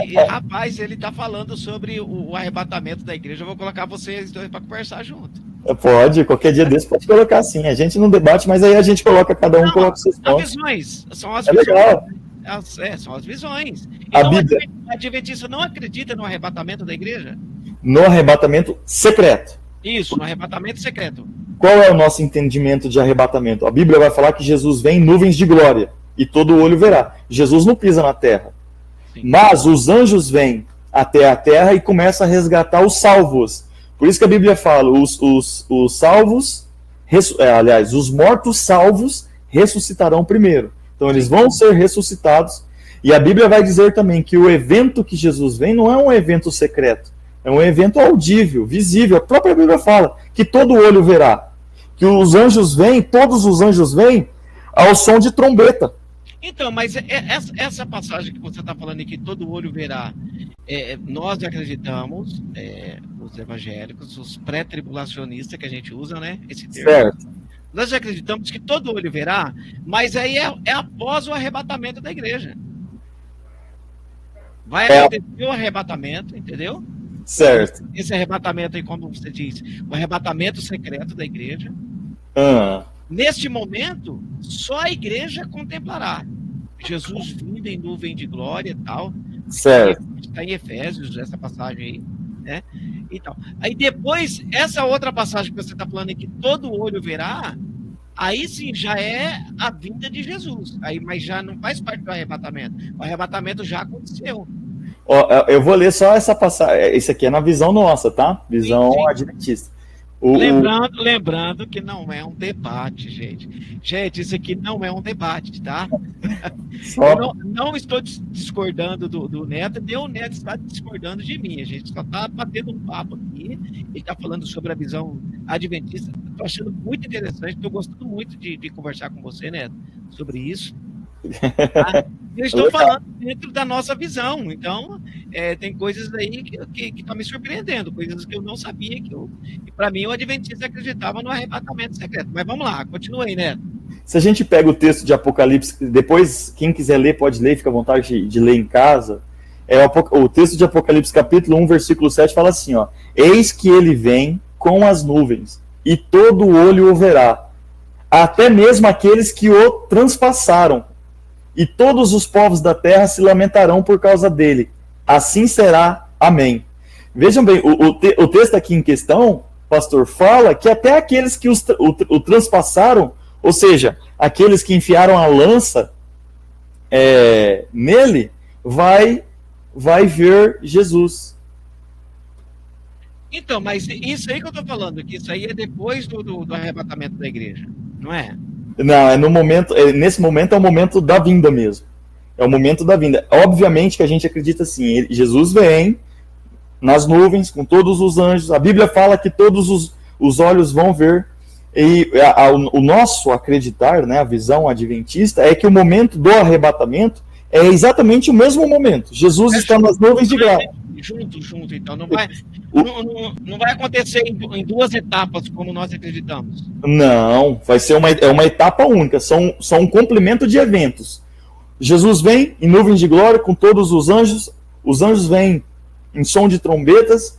e rapaz, ele está falando sobre o arrebatamento da igreja. Eu vou colocar vocês dois para conversar junto. Pode, qualquer dia desse pode colocar sim. A gente não debate, mas aí a gente coloca, cada um coloca seus pontos. São as visões. Legal. São as visões. Então, o adventista não acredita no arrebatamento da igreja? No arrebatamento secreto. Isso, no arrebatamento secreto. Qual é o nosso entendimento de arrebatamento? A Bíblia vai falar que Jesus vem em nuvens de glória e todo olho verá. Jesus não pisa na terra. Sim. Mas os anjos vêm até a terra e começam a resgatar os salvos. Por isso que a Bíblia fala, os salvos, os mortos salvos ressuscitarão primeiro. Então eles vão ser ressuscitados. E a Bíblia vai dizer também que o evento que Jesus vem não é um evento secreto. É um evento audível, visível. A própria Bíblia fala que todo olho verá. Que os anjos vêm, todos os anjos vêm ao som de trombeta. Então, mas essa passagem que você está falando aqui, todo olho verá, nós acreditamos, os evangélicos, os pré-tribulacionistas que a gente usa, né? Esse termo. Certo. Nós acreditamos que todo olho verá, mas aí é após o arrebatamento da igreja. Vai acontecer o arrebatamento, entendeu? Certo. Esse arrebatamento aí, como você diz, o arrebatamento secreto da igreja. Neste momento, só a igreja contemplará Jesus vindo em nuvem de glória e tal. Certo. Está em Efésios, essa passagem aí, né? E tal. Aí depois, essa outra passagem que você está falando aqui, todo olho verá, aí sim já é a vinda de Jesus. Aí, mas já não faz parte do arrebatamento. O arrebatamento já aconteceu. Ó, eu vou ler só essa passagem. Isso aqui é na visão nossa, tá? Visão sim. adventista. Lembrando que não é um debate, gente. Gente, isso aqui não é um debate, tá? Eu não estou discordando do Neto, nem o Neto está discordando de mim. A gente só está batendo um papo aqui. Ele está falando sobre a visão adventista. Estou achando muito interessante. Estou gostando muito de conversar com você, Neto, sobre isso. Tá? Eu estou falando dentro da nossa visão, então tem coisas aí que estão me surpreendendo, coisas que eu não sabia, e para mim o adventista acreditava no arrebatamento secreto. Mas vamos lá, continua aí, Neto. Se a gente pega o texto de Apocalipse, depois quem quiser ler pode ler, fica à vontade de ler em casa. O texto de Apocalipse capítulo 1, versículo 7 fala assim, ó: eis que ele vem com as nuvens, e todo olho o verá, até mesmo aqueles que o transpassaram. E todos os povos da terra se lamentarão por causa dele. Assim será. Amém. Vejam bem, o texto aqui em questão, pastor, fala que até aqueles que o transpassaram, ou seja, aqueles que enfiaram a lança nele, vai ver Jesus. Então, mas isso aí que eu estou falando, que isso aí é depois do arrebatamento da igreja, não é? Não, nesse momento é o momento da vinda mesmo. É o momento da vinda. Obviamente que a gente acredita assim, Jesus vem nas nuvens com todos os anjos. A Bíblia fala que todos os olhos vão ver. E o nosso acreditar, né, a visão adventista, é que o momento do arrebatamento é exatamente o mesmo momento. Jesus está nas nuvens de glória. Junto, então. Não vai acontecer em duas etapas, como nós acreditamos. Não, vai ser uma etapa única. São um complemento de eventos. Jesus vem em nuvens de glória com todos os anjos vêm em som de trombetas.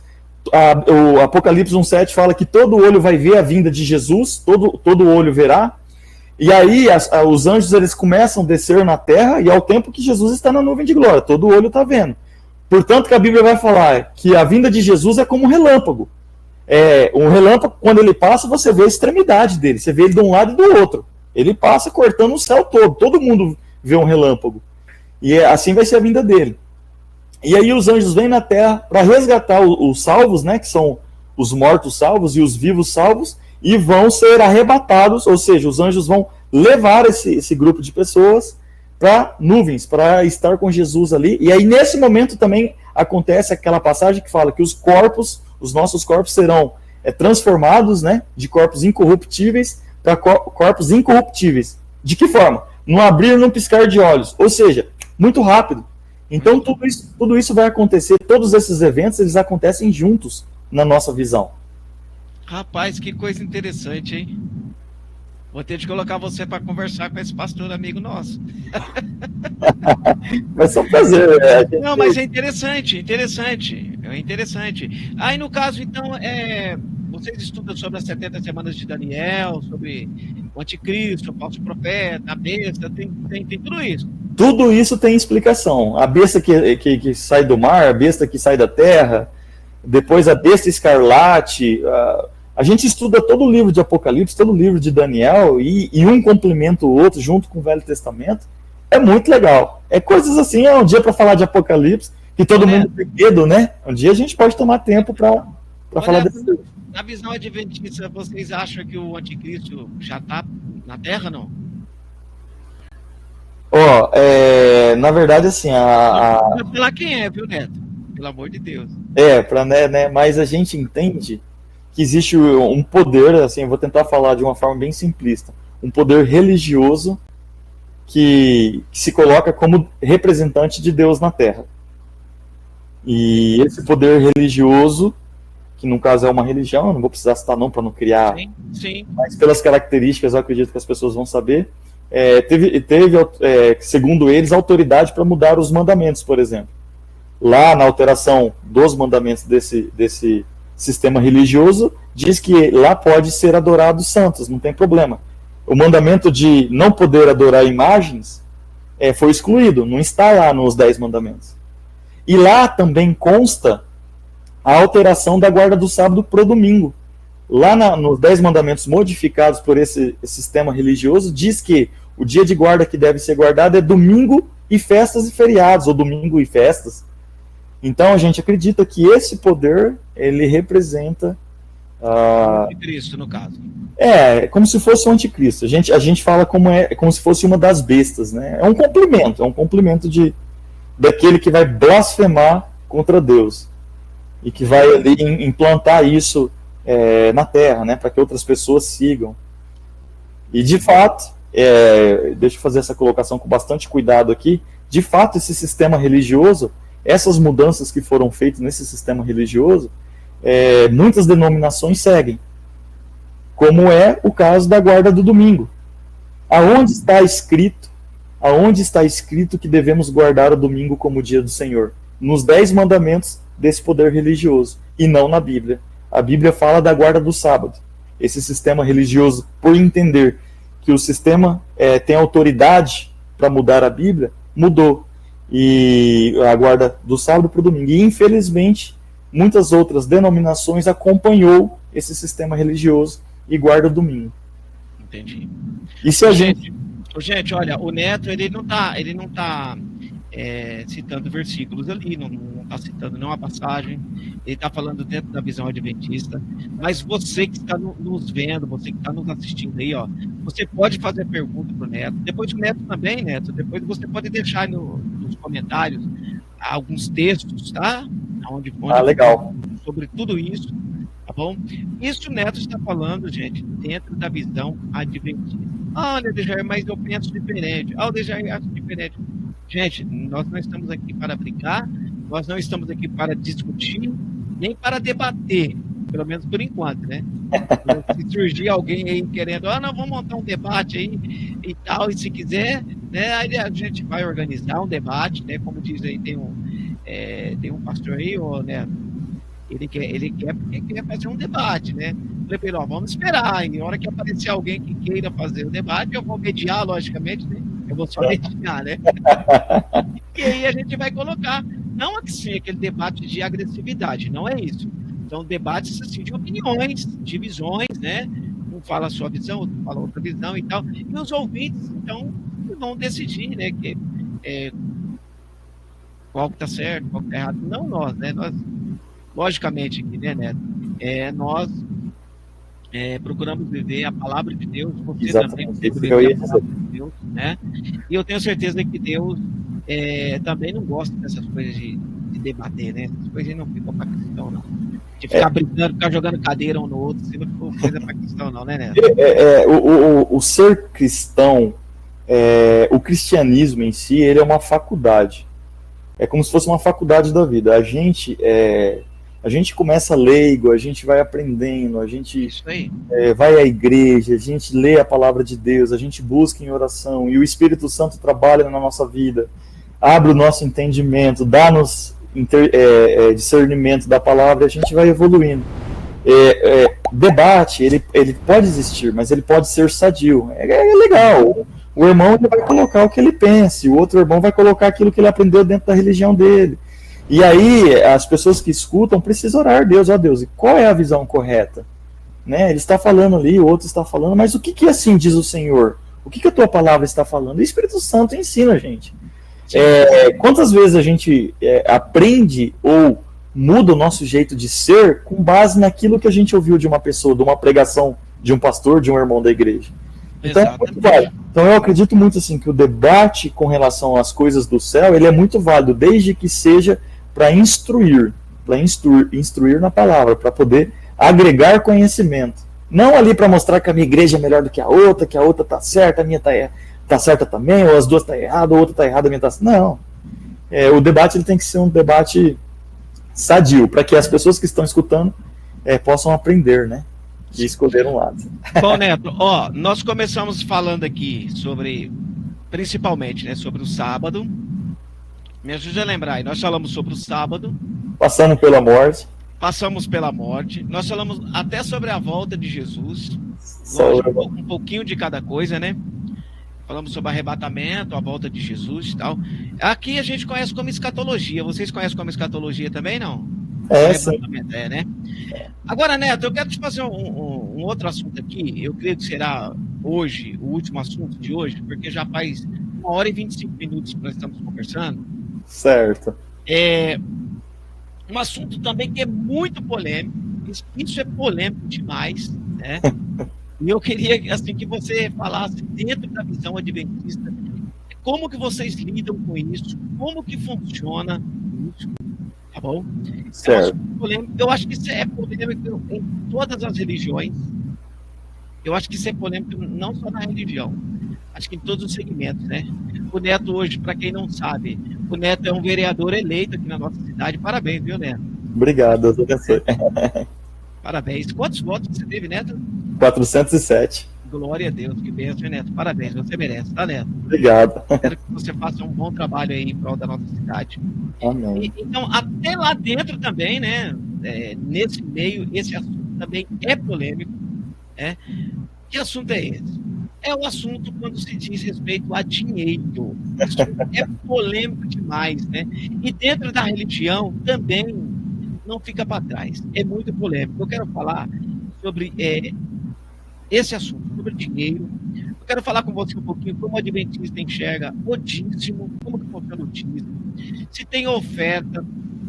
O Apocalipse 1,7 fala que todo olho vai ver a vinda de Jesus, todo olho verá. E aí os anjos eles começam a descer na terra, e ao tempo que Jesus está na nuvem de glória, todo olho está vendo. Portanto, que a Bíblia vai falar que a vinda de Jesus é como um relâmpago. Um relâmpago, quando ele passa, você vê a extremidade dele, você vê ele de um lado e do outro. Ele passa cortando o céu todo mundo vê um relâmpago. E assim vai ser a vinda dele. E aí os anjos vêm na terra para resgatar os salvos, né, que são os mortos salvos e os vivos salvos, e vão ser arrebatados, ou seja, os anjos vão levar esse grupo de pessoas para nuvens, para estar com Jesus ali. E aí nesse momento também acontece aquela passagem que fala que os nossos corpos serão transformados, né, de corpos incorruptíveis para corpos incorruptíveis. De que forma? Num abrir e num piscar de olhos, ou seja, muito rápido. Então tudo isso vai acontecer, todos esses eventos eles acontecem juntos na nossa visão. Rapaz, que coisa interessante, hein? Vou ter de colocar você para conversar com esse pastor amigo nosso. Vai ser um prazer. Não, mas é interessante. Aí, no caso, então, vocês estudam sobre as 70 semanas de Daniel, sobre o anticristo, o falso profeta, a besta, tem tudo isso. Tudo isso tem explicação. A besta que sai do mar, a besta que sai da terra, depois a besta escarlate. A gente estuda todo o livro de Apocalipse, todo o livro de Daniel, e um complementa o outro junto com o Velho Testamento. É muito legal. É coisas assim, um dia para falar de Apocalipse, que todo mundo tem medo, né? Um dia a gente pode tomar tempo para falar desse livro. Na visão adventista, vocês acham que o anticristo já está na Terra, não? Na verdade, assim, Não vou falar quem é, viu, Neto? Pelo amor de Deus. Mas a gente entende que existe um poder, assim, eu vou tentar falar de uma forma bem simplista, um poder religioso que se coloca como representante de Deus na Terra. E esse poder religioso, que no caso é uma religião, não vou precisar citar não para não criar, sim. Mas pelas características eu acredito que as pessoas vão saber, teve segundo eles, autoridade para mudar os mandamentos, por exemplo. Lá na alteração dos mandamentos desse sistema religioso, diz que lá pode ser adorado santos, não tem problema. O mandamento de não poder adorar imagens foi excluído, não está lá nos 10 mandamentos. E lá também consta a alteração da guarda do sábado para o domingo. Lá nos 10 mandamentos modificados por esse sistema religioso, diz que o dia de guarda que deve ser guardado é domingo e festas e feriados, ou domingo e festas. Então a gente acredita que esse poder, ele representa... o anticristo, no caso. Como se fosse o anticristo. A gente fala como se fosse uma das bestas, né? É um complemento daquele que vai blasfemar contra Deus. E que vai ali implantar isso na Terra, né, para que outras pessoas sigam. E de fato, deixa eu fazer essa colocação com bastante cuidado aqui, de fato esse sistema religioso, essas mudanças que foram feitas nesse sistema religioso, muitas denominações seguem, como é o caso da guarda do domingo. Aonde está escrito que devemos guardar o domingo como o dia do Senhor? Nos 10 mandamentos desse poder religioso, e não na Bíblia. A Bíblia fala da guarda do sábado. Esse sistema religioso, por entender que o sistema tem autoridade para mudar a Bíblia, mudou. E a guarda do sábado para o domingo. E, infelizmente, muitas outras denominações acompanhou esse sistema religioso e guarda o domingo. Entendi. E se a gente... Gente, olha, o Neto, ele não tá citando versículos ali, não está citando nenhuma passagem, ele está falando dentro da visão adventista, mas você que está nos vendo, você que está nos assistindo aí, ó, você pode fazer pergunta para o Neto, depois o Neto também, Neto, depois você pode deixar nos comentários alguns textos, tá? Onde legal. Sobre tudo isso, tá bom? Isso o Neto está falando, gente, dentro da visão adventista. Olha, Dejair, mas eu penso diferente. O Dejair acha diferente. Gente, nós não estamos aqui para brincar, nós não estamos aqui para discutir, nem para debater, pelo menos por enquanto, né? Se surgir alguém aí querendo, não, vamos montar um debate aí e tal, e se quiser, né, aí a gente vai organizar um debate, né? Como diz aí, tem um pastor aí, né? Ele quer porque quer fazer um debate, né? Eu falei, vamos esperar, e na hora que aparecer alguém que queira fazer o debate, eu vou mediar, logicamente, né? Eu vou só mediar, né? E aí a gente vai colocar, não assim, aquele debate de agressividade, não é isso. São debates assim, de opiniões, de visões, né? Um fala a sua visão, outro fala outra visão e tal. E os ouvintes, então, vão decidir, né? Qual que está certo, qual que está errado. Não nós, né? Nós, logicamente, aqui, né, Neto? Nós procuramos viver a palavra de Deus, você Exatamente. também procura viver a palavra de Deus, né? E eu tenho certeza que Deus também não gosta dessas coisas de debater, né? Essas coisas não ficam para cristão, não. De ficar brincando, ficar jogando cadeira um no outro, assim, não ficou coisa para cristão, não, né, Neto? O ser cristão, o cristianismo em si, ele é uma faculdade. É como se fosse uma faculdade da vida. A gente começa leigo, a gente vai aprendendo, a gente vai à igreja, a gente lê a palavra de Deus, a gente busca em oração, e o Espírito Santo trabalha na nossa vida, abre o nosso entendimento, dá-nos discernimento da palavra, a gente vai evoluindo. Debate, ele pode existir, mas ele pode ser sadio. É legal. O irmão ele vai colocar o que ele pensa, e o outro irmão vai colocar aquilo que ele aprendeu dentro da religião dele. E aí, as pessoas que escutam precisam orar a Deus, Deus, e qual é a visão correta? Né? Ele está falando ali, o outro está falando, mas o que assim diz o Senhor? O que a tua palavra está falando? O Espírito Santo ensina a gente. Quantas vezes a gente aprende ou muda o nosso jeito de ser com base naquilo que a gente ouviu de uma pessoa, de uma pregação de um pastor, de um irmão da igreja? Então eu acredito muito assim que o debate com relação às coisas do céu, ele é muito válido, desde que seja para instruir na palavra, para poder agregar conhecimento. Não ali para mostrar que a minha igreja é melhor do que a outra está certa, a minha está certa também, ou as duas estão erradas, a outra está errada, a minha está... Não. O debate ele tem que ser um debate sadio, para que as pessoas que estão escutando, possam aprender, né? E escolher um lado. Bom, Neto, nós começamos falando aqui sobre, principalmente, né, sobre o sábado. Me ajude a lembrar aí, nós falamos sobre o sábado. Passamos pela morte. Passamos pela morte. Nós falamos até sobre a volta de Jesus. Lógico, um pouquinho de cada coisa, né? Falamos sobre arrebatamento, a volta de Jesus e tal. Aqui a gente conhece como escatologia. Vocês conhecem como escatologia também, não? Sim. Né? Agora, Neto, eu quero te fazer um outro assunto aqui. Eu creio que será hoje, o último assunto de hoje, porque já faz 1h e 25 minutos que nós estamos conversando. Certo. Um assunto também que é muito polêmico. Isso é polêmico demais, né? E eu queria assim, que você falasse dentro da visão adventista, como que vocês lidam com isso, como que funciona isso, tá bom? Certo. Eu acho que isso é polêmico em todas as religiões. Eu acho que isso é polêmico não só na religião, acho que em todos os segmentos, né? O Neto hoje, para quem não sabe, o Neto é um vereador eleito aqui na nossa cidade. Parabéns, viu, Neto? Obrigado, Deus abençoe. Parabéns. Quantos votos você teve, Neto? 407. Glória a Deus, que bênção, Neto. Parabéns, você merece, tá, Neto? Obrigado. Espero que você faça um bom trabalho aí em prol da nossa cidade. Amém. Então, até lá dentro também, né? Nesse meio, esse assunto também é polêmico, né? Que assunto é esse? É o assunto quando se diz respeito a dinheiro. Isso é polêmico demais, né? E dentro da religião também não fica para trás. É muito polêmico. Eu quero falar sobre esse assunto, sobre dinheiro. Eu quero falar com você um pouquinho como o adventista enxerga o dízimo, como que funciona o dízimo. Se tem oferta,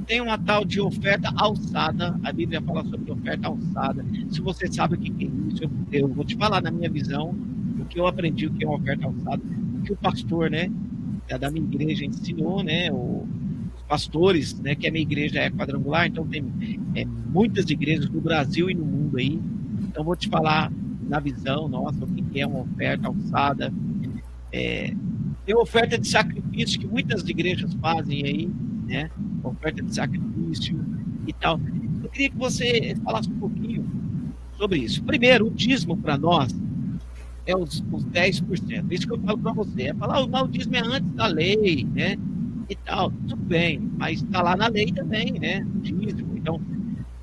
tem uma tal de oferta alçada. A Bíblia fala sobre oferta alçada. Se você sabe o que é isso, eu vou te falar na minha visão, o que eu aprendi, o que é uma oferta alçada, o que o pastor, né, da minha igreja ensinou, né, os pastores, né, que a minha igreja é quadrangular, então tem muitas igrejas no Brasil e no mundo aí. Então vou te falar na visão nossa, o que é uma oferta alçada. Tem oferta de sacrifício que muitas igrejas fazem aí, né? Oferta de sacrifício e tal. Eu queria que você falasse um pouquinho sobre isso. Primeiro, o dízimo para nós é os 10%. Isso que eu falo para você. É falar, o dízimo é antes da lei, né? E tal. Tudo bem, mas está lá na lei também, né? O dízimo. Então,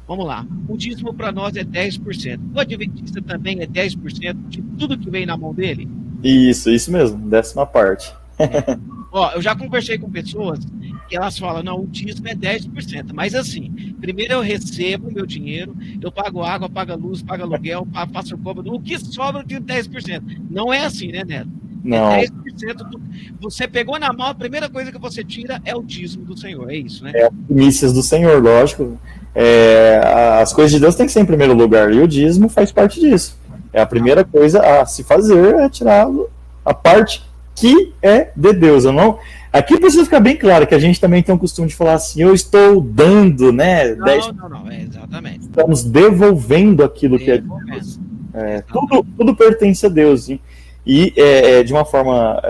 vamos lá. O dízimo para nós é 10%. O adventista também é 10% de tudo que vem na mão dele? Isso mesmo, 10ª parte. Eu já conversei com pessoas que elas falam, não, o dízimo é 10%, mas assim, primeiro eu recebo meu dinheiro, eu pago água, pago luz, pago aluguel, faço compra, o que sobra eu tiro 10%. Não é assim, né, Neto? Não. É 10%. Você pegou na mão, a primeira coisa que você tira é o dízimo do Senhor, é isso, né? É as primícias do Senhor, lógico. As coisas de Deus têm que ser em primeiro lugar, e o dízimo faz parte disso. É a primeira coisa a se fazer, é tirar a parte que é de Deus. Aqui precisa ficar bem claro que a gente também tem o costume de falar assim, eu estou dando, né? Não, exatamente. Estamos devolvendo aquilo que é de Deus. Tudo pertence a Deus. E de uma forma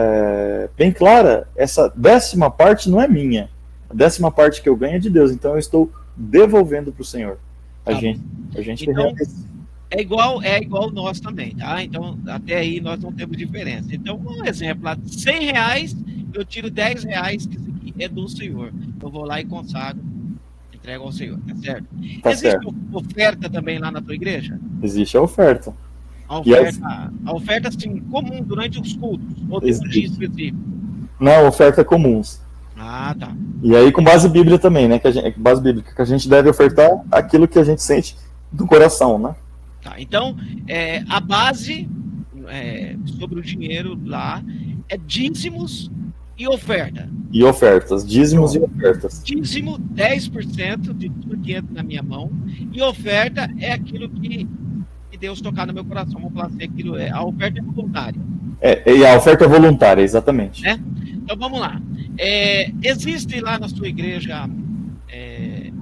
bem clara, essa 10ª parte não é minha. A 10ª parte que eu ganho é de Deus. Então eu estou devolvendo para o Senhor. A gente então, é igual nós também, tá? Então, até aí nós não temos diferença. Então, um exemplo, lá, R$100, eu tiro R$10, que isso aqui é do Senhor. Eu vou lá e consagro, entrego ao Senhor, tá certo? Existe oferta também lá na tua igreja? Existe a oferta. A oferta, assim, comum durante os cultos, ou tem um dia específico? Não, oferta comuns. Ah, tá. E aí com base bíblica também, né? Base bíblica, que a gente deve ofertar aquilo que a gente sente do coração, né? Tá, então, a base sobre o dinheiro lá é dízimos e oferta. E ofertas, dízimos e ofertas. Dízimo, 10% de tudo que entra na minha mão, e oferta é aquilo que Deus tocar no meu coração. Vamos falar assim, a oferta é voluntária. E a oferta é voluntária, exatamente. Então vamos lá. Existe lá na sua igreja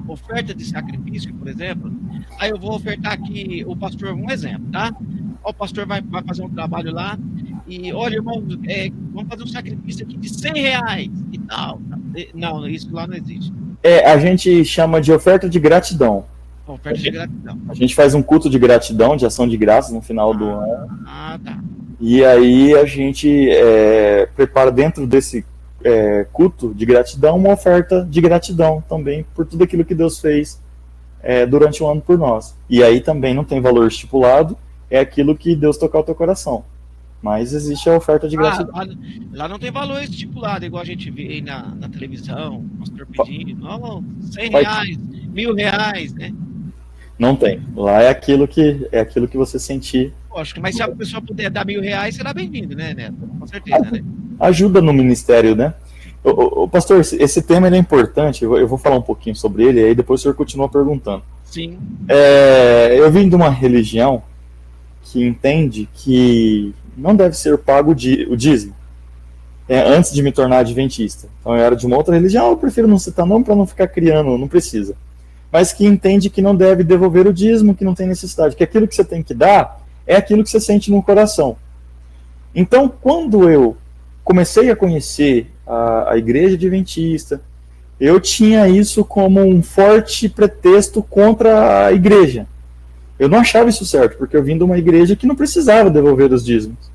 oferta de sacrifício, por exemplo? Aí eu vou ofertar aqui o pastor, um exemplo, tá? O pastor vai fazer um trabalho lá e, olha, irmão, vamos fazer um sacrifício aqui de R$100 e tal. Não, isso lá não existe. A gente chama de oferta de gratidão. Oferta de gratidão. A gente faz um culto de gratidão, de ação de graças no final do ano. Tá. E aí a gente prepara dentro desse culto de gratidão uma oferta de gratidão também por tudo aquilo que Deus fez durante o ano por nós. E aí também não tem valor estipulado, é aquilo que Deus tocar o teu coração. Mas existe a oferta de gratidão. Lá não tem valor estipulado, igual a gente vê aí na televisão, o pastor pedindo, R$100, R$1.000, né? Não tem. Lá é aquilo que você sentir. Poxa, mas se a pessoa puder dar R$1.000, será bem-vindo, né, Neto? Com certeza, né? Ajuda no ministério, né? Pastor, esse tema ele é importante, eu vou falar um pouquinho sobre ele, e aí depois o senhor continua perguntando. Sim. Eu vim de uma religião que entende que não deve ser pago o dízimo, antes de me tornar adventista. Então eu era de uma outra religião, eu prefiro não citar nome para não ficar criando, não precisa. Mas que entende que não deve devolver o dízimo, que não tem necessidade, que aquilo que você tem que dar é aquilo que você sente no coração. Então, quando eu comecei a conhecer a igreja adventista, eu tinha isso como um forte pretexto contra a igreja. Eu não achava isso certo, porque eu vim de uma igreja que não precisava devolver os dízimos.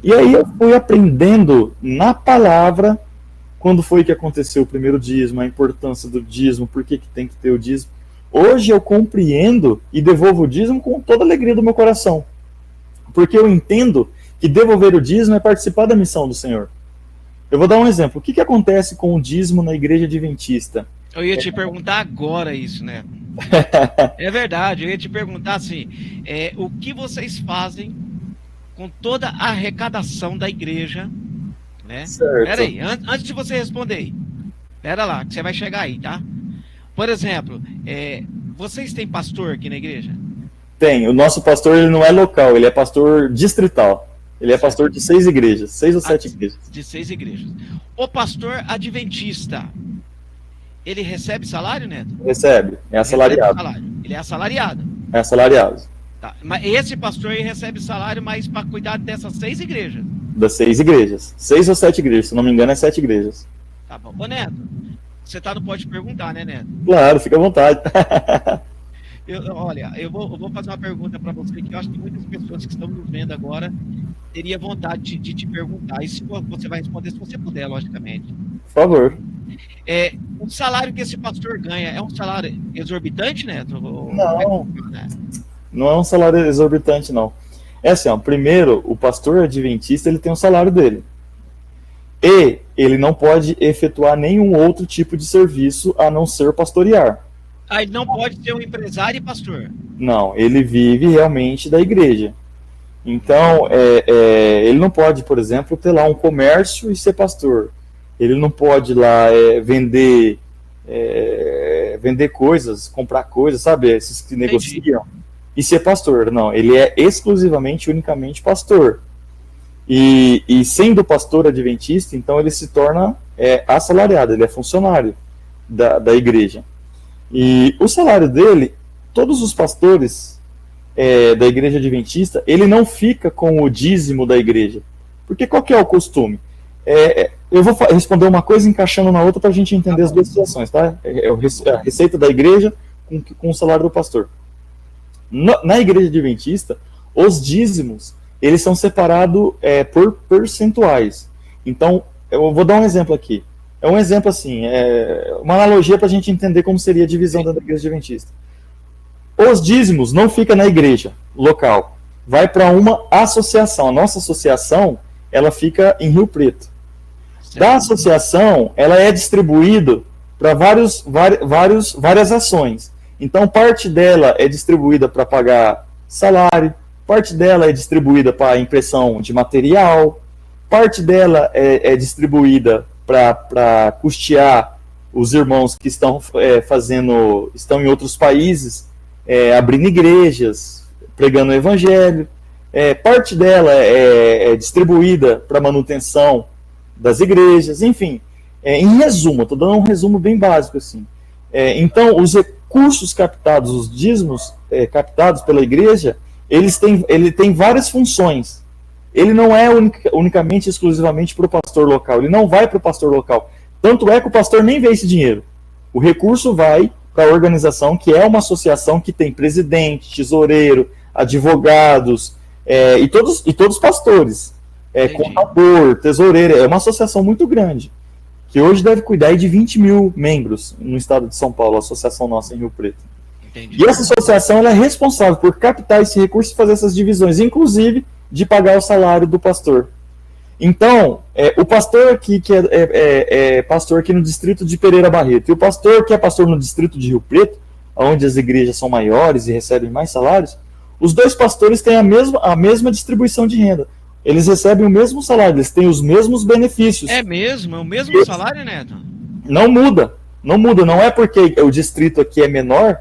E aí eu fui aprendendo na palavra quando foi que aconteceu o primeiro dízimo, a importância do dízimo, por que tem que ter o dízimo. Hoje eu compreendo e devolvo o dízimo com toda a alegria do meu coração. Porque eu entendo que devolver o dízimo é participar da missão do Senhor. Eu vou dar um exemplo. O que acontece com o dízimo na igreja adventista? Eu ia te perguntar agora isso, né? É verdade, eu ia te perguntar assim, o que vocês fazem com toda a arrecadação da igreja, né? Certo. Pera aí, antes de você responder, pera lá, que você vai chegar aí, tá? Por exemplo, vocês têm pastor aqui na igreja? Tem, o nosso pastor ele não é local, ele é pastor distrital. Ele é pastor de 6 igrejas, 6 ou 7 igrejas. De 6 igrejas. O pastor adventista, ele recebe salário, Neto? Recebe, é assalariado. Ele é assalariado. É assalariado. Tá. Mas esse pastor aí recebe salário, mas para cuidar dessas 6 igrejas. Das 6 igrejas. 6 ou 7 igrejas, se não me engano é 7 igrejas. Tá bom. Ô Neto, você não pode perguntar, né, Neto? Claro, fica à vontade. Olha, eu vou fazer uma pergunta para você que eu acho que muitas pessoas que estão nos vendo agora teria vontade de te perguntar. E se você vai responder, se você puder, logicamente. Por favor. O salário que esse pastor ganha é um salário exorbitante, Neto? Não. Não é um salário exorbitante, não. É assim, primeiro, o pastor adventista ele tem um salário dele. E ele não pode efetuar nenhum outro tipo de serviço a não ser pastorear. Ele não pode ser um empresário e pastor? Não, ele vive realmente da igreja. Então, ele não pode, por exemplo, ter lá um comércio e ser pastor. Ele não pode lá vender coisas, comprar coisas, sabe? Esses que negociam. E ser pastor. Não, ele é exclusivamente, unicamente pastor. E sendo pastor adventista, então ele se torna assalariado, ele é funcionário da igreja. E o salário dele, todos os pastores da igreja adventista, ele não fica com o dízimo da igreja. Porque qual que é o costume? Eu vou responder uma coisa encaixando na outra para a gente entender as duas situações, tá? A receita da igreja com o salário do pastor. Na igreja adventista, os dízimos, eles são separados por percentuais. Então, eu vou dar um exemplo aqui. É um exemplo assim, uma analogia para a gente entender como seria a divisão da igreja adventista. Os dízimos não ficam na igreja local, vai para uma associação. A nossa associação, ela fica em Rio Preto. Da associação, ela é distribuída para várias ações. Então, parte dela é distribuída para pagar salário, parte dela é distribuída para impressão de material, parte dela é distribuída para custear os irmãos que estão em outros países, abrindo igrejas, pregando o evangelho. Parte dela é distribuída para manutenção das igrejas, enfim. Em resumo, estou dando um resumo bem básico assim. Então, os recursos captados, os dízimos captados pela igreja, ele tem várias funções. Ele não é unicamente, exclusivamente para o pastor local. Ele não vai para o pastor local. Tanto é que o pastor nem vê esse dinheiro. O recurso vai para a organização, que é uma associação que tem presidente, tesoureiro, advogados, e todos pastores, contador, tesoureiro. É uma associação muito grande, que hoje deve cuidar de 20 mil membros no estado de São Paulo, a associação nossa em Rio Preto. Entendi. E essa associação ela é responsável por captar esse recurso e fazer essas divisões, inclusive de pagar o salário do pastor. Então, o pastor aqui, que é pastor aqui no distrito de Pereira Barreto, e o pastor que é pastor no distrito de Rio Preto, onde as igrejas são maiores e recebem mais salários, os dois pastores têm a mesma distribuição de renda. Eles recebem o mesmo salário, eles têm os mesmos benefícios. É mesmo? É o mesmo salário, Neto? Não muda. Não é porque o distrito aqui é menor,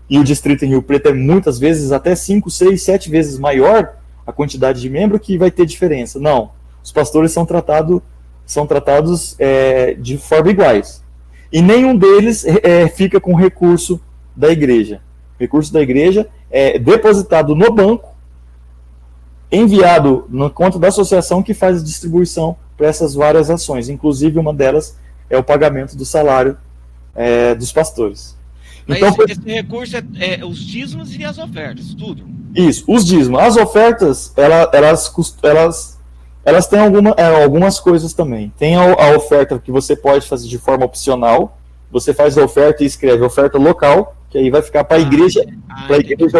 e o distrito em Rio Preto é muitas vezes até 5, 6, 7 vezes maior a quantidade de membro, que vai ter diferença. Não. Os pastores são tratados de forma iguais. E nenhum deles fica com recurso da igreja. O recurso da igreja é depositado no banco, enviado na conta da associação, que faz a distribuição para essas várias ações. Inclusive, uma delas é o pagamento do salário dos pastores. Então, esse recurso é os dízimos e as ofertas, tudo? Isso, os dízimos. As ofertas, elas têm algumas coisas também. Tem a oferta que você pode fazer de forma opcional. Você faz a oferta e escreve oferta local, que aí vai ficar para a igreja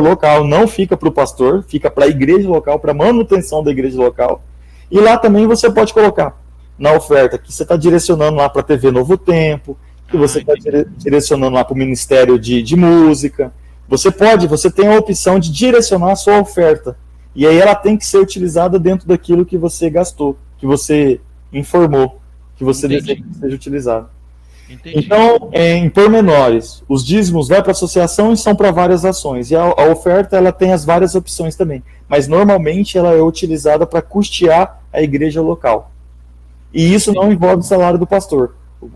local, não fica para o pastor, fica para a igreja local, para a manutenção da igreja local. E lá também você pode colocar na oferta que você está direcionando lá para a TV Novo Tempo, que você está direcionando lá para o Ministério de Música. Você tem a opção de direcionar a sua oferta. E aí ela tem que ser utilizada dentro daquilo que você gastou, que você informou, que você deseja que seja utilizado. Entendi. Então, em pormenores, os dízimos vai para a associação e são para várias ações. E a oferta ela tem as várias opções também. Mas normalmente ela é utilizada para custear a igreja local. E isso não envolve o salário do pastor.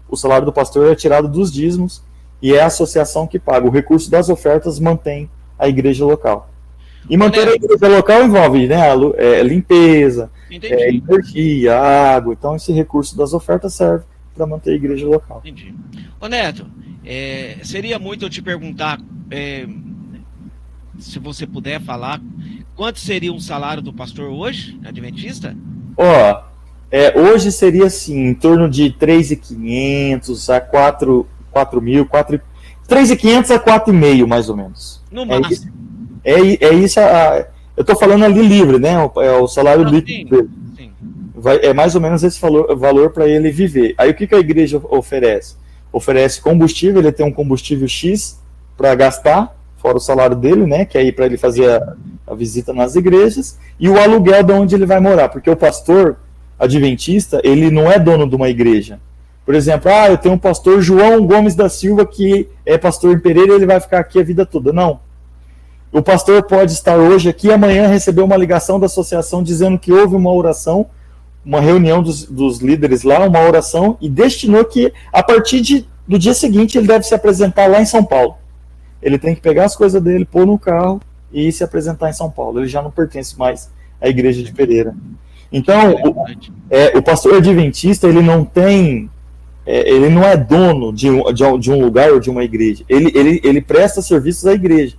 O salário do pastor é tirado dos dízimos e é a associação que paga. O recurso das ofertas mantém a igreja local. E manter a igreja local envolve, né, limpeza, energia, água. Então, esse recurso das ofertas serve para manter a igreja local. Entendi. Ô Neto, seria muito eu te perguntar, se você puder falar, quanto seria um salário do pastor hoje, adventista? Hoje seria assim, em torno de 3.500 a 4.000, 3.500 a 4.500, mais ou menos. No máximo. Isso, eu estou falando ali livre, né? O salário líquido. Sim. É mais ou menos esse valor para ele viver. Aí o que a igreja oferece? Oferece combustível, ele tem um combustível X para gastar, fora o salário dele, né? Que é aí para ele fazer a visita nas igrejas, e o aluguel de onde ele vai morar, porque o pastor adventista, ele não é dono de uma igreja. Por exemplo, eu tenho um pastor João Gomes da Silva, que é pastor em Pereira, e ele vai ficar aqui a vida toda. Não. O pastor pode estar hoje aqui, amanhã receber uma ligação da associação dizendo que houve uma oração, uma reunião dos líderes lá, uma oração, e destinou que, a partir do dia seguinte, ele deve se apresentar lá em São Paulo. Ele tem que pegar as coisas dele, pôr no carro e se apresentar em São Paulo. Ele já não pertence mais à igreja de Pereira. Então, o pastor adventista, ele não é dono de um lugar ou de uma igreja. Ele presta serviços à igreja.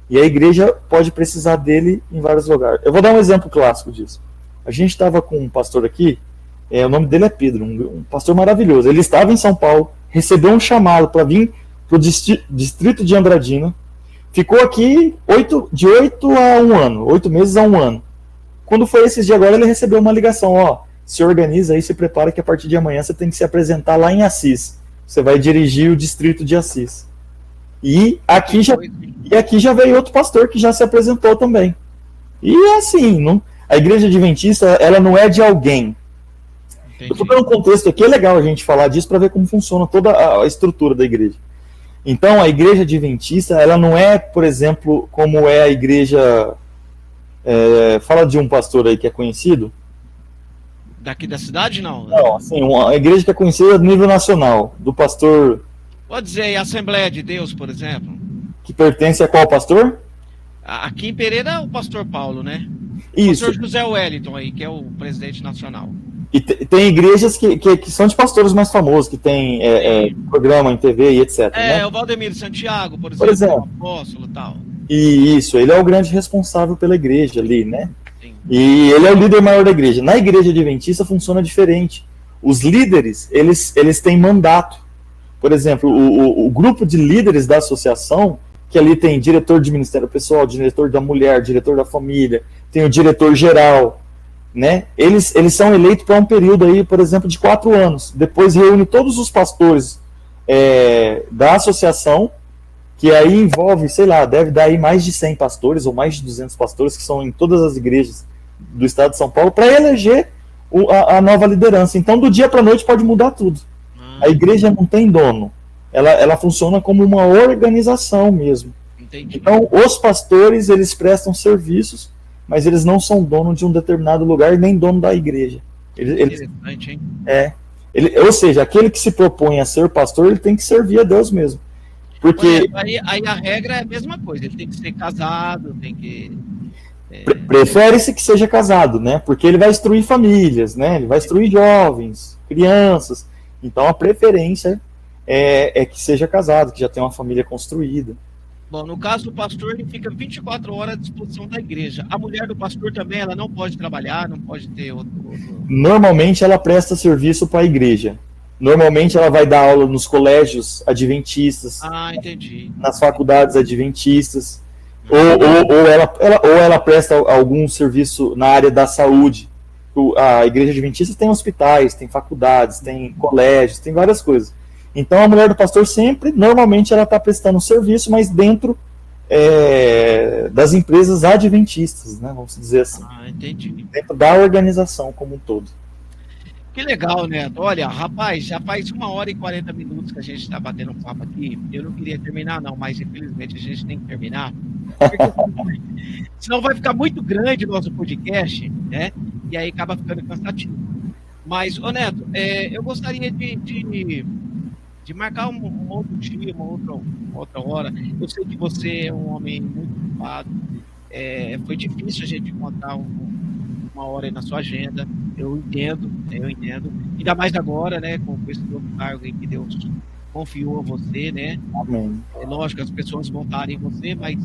E a igreja pode precisar dele em vários lugares. Eu vou dar um exemplo clássico disso. A gente estava com um pastor aqui, o nome dele é Pedro, um pastor maravilhoso. Ele estava em São Paulo, recebeu um chamado para vir para o distrito de Andradina, ficou aqui de 8 a 1 ano, 8 meses a 1 ano. Quando foi esses dias agora, ele recebeu uma ligação, se organiza aí, se prepara que a partir de amanhã você tem que se apresentar lá em Assis. Você vai dirigir o distrito de Assis. E aqui já veio outro pastor que já se apresentou também. E assim, a igreja adventista, ela não é de alguém. Entendi. Eu estou dando um contexto aqui, é legal a gente falar disso para ver como funciona toda a estrutura da igreja. Então, a igreja adventista, ela não é, por exemplo, como é a igreja... fala de um pastor aí que é conhecido. Daqui da cidade, não? Não, assim, uma igreja que é conhecida a nível nacional, do pastor... Pode dizer aí, Assembleia de Deus, por exemplo. Que pertence a qual pastor? Aqui em Pereira é o pastor Paulo, né? Isso. O pastor José Wellington aí, que é o presidente nacional. E tem igrejas que são de pastores mais famosos, que tem programa em TV e etc. Né? O Valdemiro Santiago, por exemplo. O apóstolo e tal. E isso, ele é o grande responsável pela igreja ali, né? Sim. E ele é o líder maior da igreja. Na igreja adventista funciona diferente. Os líderes, eles têm mandato. Por exemplo, o grupo de líderes da associação, que ali tem diretor de ministério pessoal, diretor da mulher, diretor da família, tem o diretor geral, né? Eles são eleitos para um período aí, por exemplo, de 4 anos. Depois reúne todos os pastores da associação, que aí envolve, sei lá, deve dar aí mais de 100 pastores ou mais de 200 pastores, que são em todas as igrejas do estado de São Paulo, para eleger a nova liderança. Então, do dia para a noite pode mudar tudo. A igreja não tem dono. Ela funciona como uma organização mesmo. Entendi. Então, os pastores, eles prestam serviços, mas eles não são dono de um determinado lugar, nem dono da igreja. Interessante, hein? Ou seja, aquele que se propõe a ser pastor, ele tem que servir a Deus mesmo. Porque aí a regra é a mesma coisa, ele tem que ser casado, tem que... Prefere-se que seja casado, né? Porque ele vai instruir famílias, né? Ele vai instruir jovens, crianças. Então a preferência é que seja casado, que já tenha uma família construída. Bom, no caso do pastor, ele fica 24 horas à disposição da igreja. A mulher do pastor também, ela não pode trabalhar, não pode ter outro... Normalmente ela presta serviço para a igreja. Normalmente ela vai dar aula nos colégios adventistas, entendi. Nas faculdades adventistas, ou ela presta algum serviço na área da saúde. A igreja adventista tem hospitais, tem faculdades, tem colégios, tem várias coisas. Então a mulher do pastor sempre, normalmente ela está prestando serviço, mas dentro das empresas adventistas, né, vamos dizer assim. Entendi. Dentro da organização como um todo. Que legal, Neto. Olha, rapaz, já faz 1h40 que a gente está batendo um papo aqui. Eu não queria terminar, não, mas infelizmente a gente tem que terminar. Porque, senão vai ficar muito grande o nosso podcast, né? E aí acaba ficando cansativo. Mas, ô Neto, eu gostaria de marcar um outro dia, uma outra hora. Eu sei que você é um homem muito ocupado. Foi difícil a gente encontrar uma hora aí na sua agenda. Eu entendo. Ainda mais agora, né, com esse novo cargo aí que Deus confiou a você, né? Amém. É lógico que as pessoas montarem em você, mas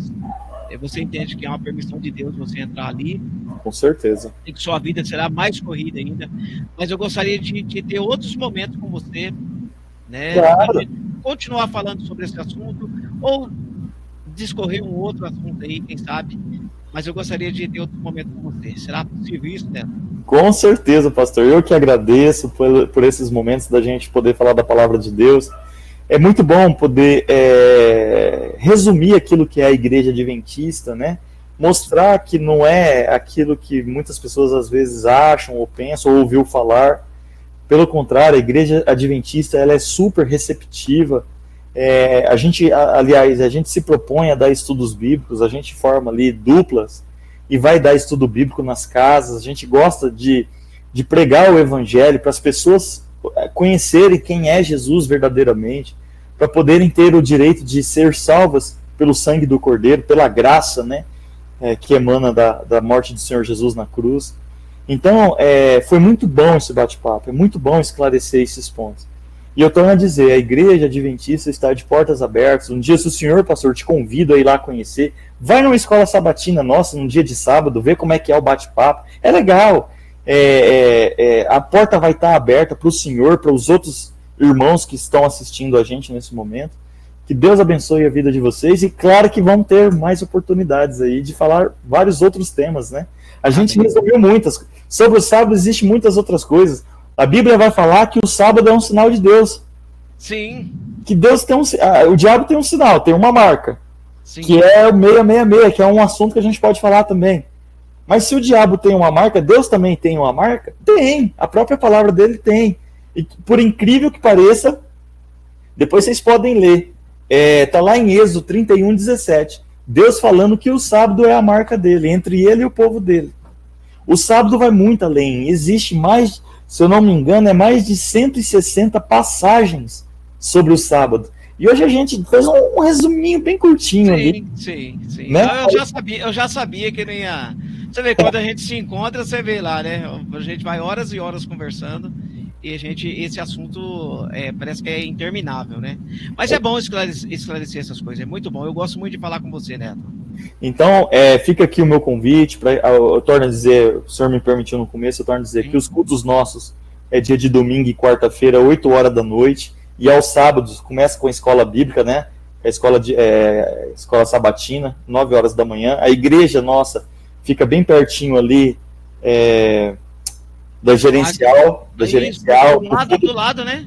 você entende que é uma permissão de Deus você entrar ali. Com certeza. E que sua vida será mais corrida ainda. Mas eu gostaria de ter outros momentos com você, né? Claro. Continuar falando sobre esse assunto, ou discorrer um outro assunto aí, quem sabe. Mas eu gostaria de ter outro momento com você. Será possível isso, Neto? Com certeza, pastor. Eu que agradeço por esses momentos da gente poder falar da palavra de Deus. É muito bom poder resumir aquilo que é a igreja adventista, né? Mostrar que não é aquilo que muitas pessoas às vezes acham ou pensam ou ouviu falar. Pelo contrário, a igreja adventista ela é super receptiva. A gente se propõe a dar estudos bíblicos, a gente forma ali duplas e vai dar estudo bíblico nas casas. A gente gosta de pregar o evangelho para as pessoas conhecerem quem é Jesus verdadeiramente, para poderem ter o direito de ser salvas pelo sangue do Cordeiro, pela graça, né, que emana da morte do Senhor Jesus na cruz. Então, foi muito bom esse bate-papo, é muito bom esclarecer esses pontos. E eu torno a dizer, a igreja adventista está de portas abertas. Um dia, se o senhor, pastor, te convida a ir lá conhecer, vai numa escola sabatina nossa, num dia de sábado, ver como é que é o bate-papo. É legal. A porta vai estar aberta para o senhor, para os outros irmãos que estão assistindo a gente nesse momento. Que Deus abençoe a vida de vocês. E claro que vão ter mais oportunidades aí de falar vários outros temas, né? A gente resolveu muitas. Sobre o sábado existem muitas outras coisas. A Bíblia vai falar que o sábado é um sinal de Deus. Sim. Que Deus tem o diabo tem um sinal, tem uma marca. Sim. Que é o 666, que é um assunto que a gente pode falar também. Mas se o diabo tem uma marca, Deus também tem uma marca? Tem. A própria palavra dele tem. E por incrível que pareça, depois vocês podem ler. Tá lá em Êxodo 31:17. Deus falando que o sábado é a marca dele, entre ele e o povo dele. O sábado vai muito além. Existe mais, se eu não me engano, mais de 160 passagens sobre o sábado. E hoje a gente fez um resuminho bem curtinho ali. Sim. Né? Eu já sabia que não ia Você vê, quando a gente se encontra, você vê lá, né? A gente vai horas e horas conversando e esse assunto parece que é interminável, né? Mas é bom esclarecer essas coisas, é muito bom. Eu gosto muito de falar com você, Neto. Então, fica aqui o meu convite, eu torno a dizer, o senhor me permitiu no começo, eu torno a dizer que os cultos nossos é dia de domingo e quarta-feira, 8 horas da noite, e aos sábados começa com a escola bíblica, né? A escola sabatina, 9 horas da manhã. A igreja nossa fica bem pertinho ali da gerencial. Do lado, né?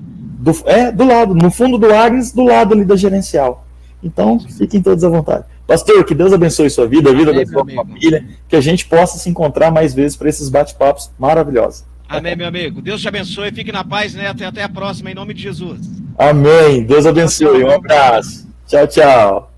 Do lado, no fundo do Agnes, do lado ali da gerencial. Então, fiquem todos à vontade. Pastor, que Deus abençoe sua vida, a vida da sua família, que a gente possa se encontrar mais vezes para esses bate-papos maravilhosos. Amém, meu amigo. Deus te abençoe, fique na paz, né? Até a próxima, em nome de Jesus. Amém. Deus abençoe. Um abraço. Tchau, tchau.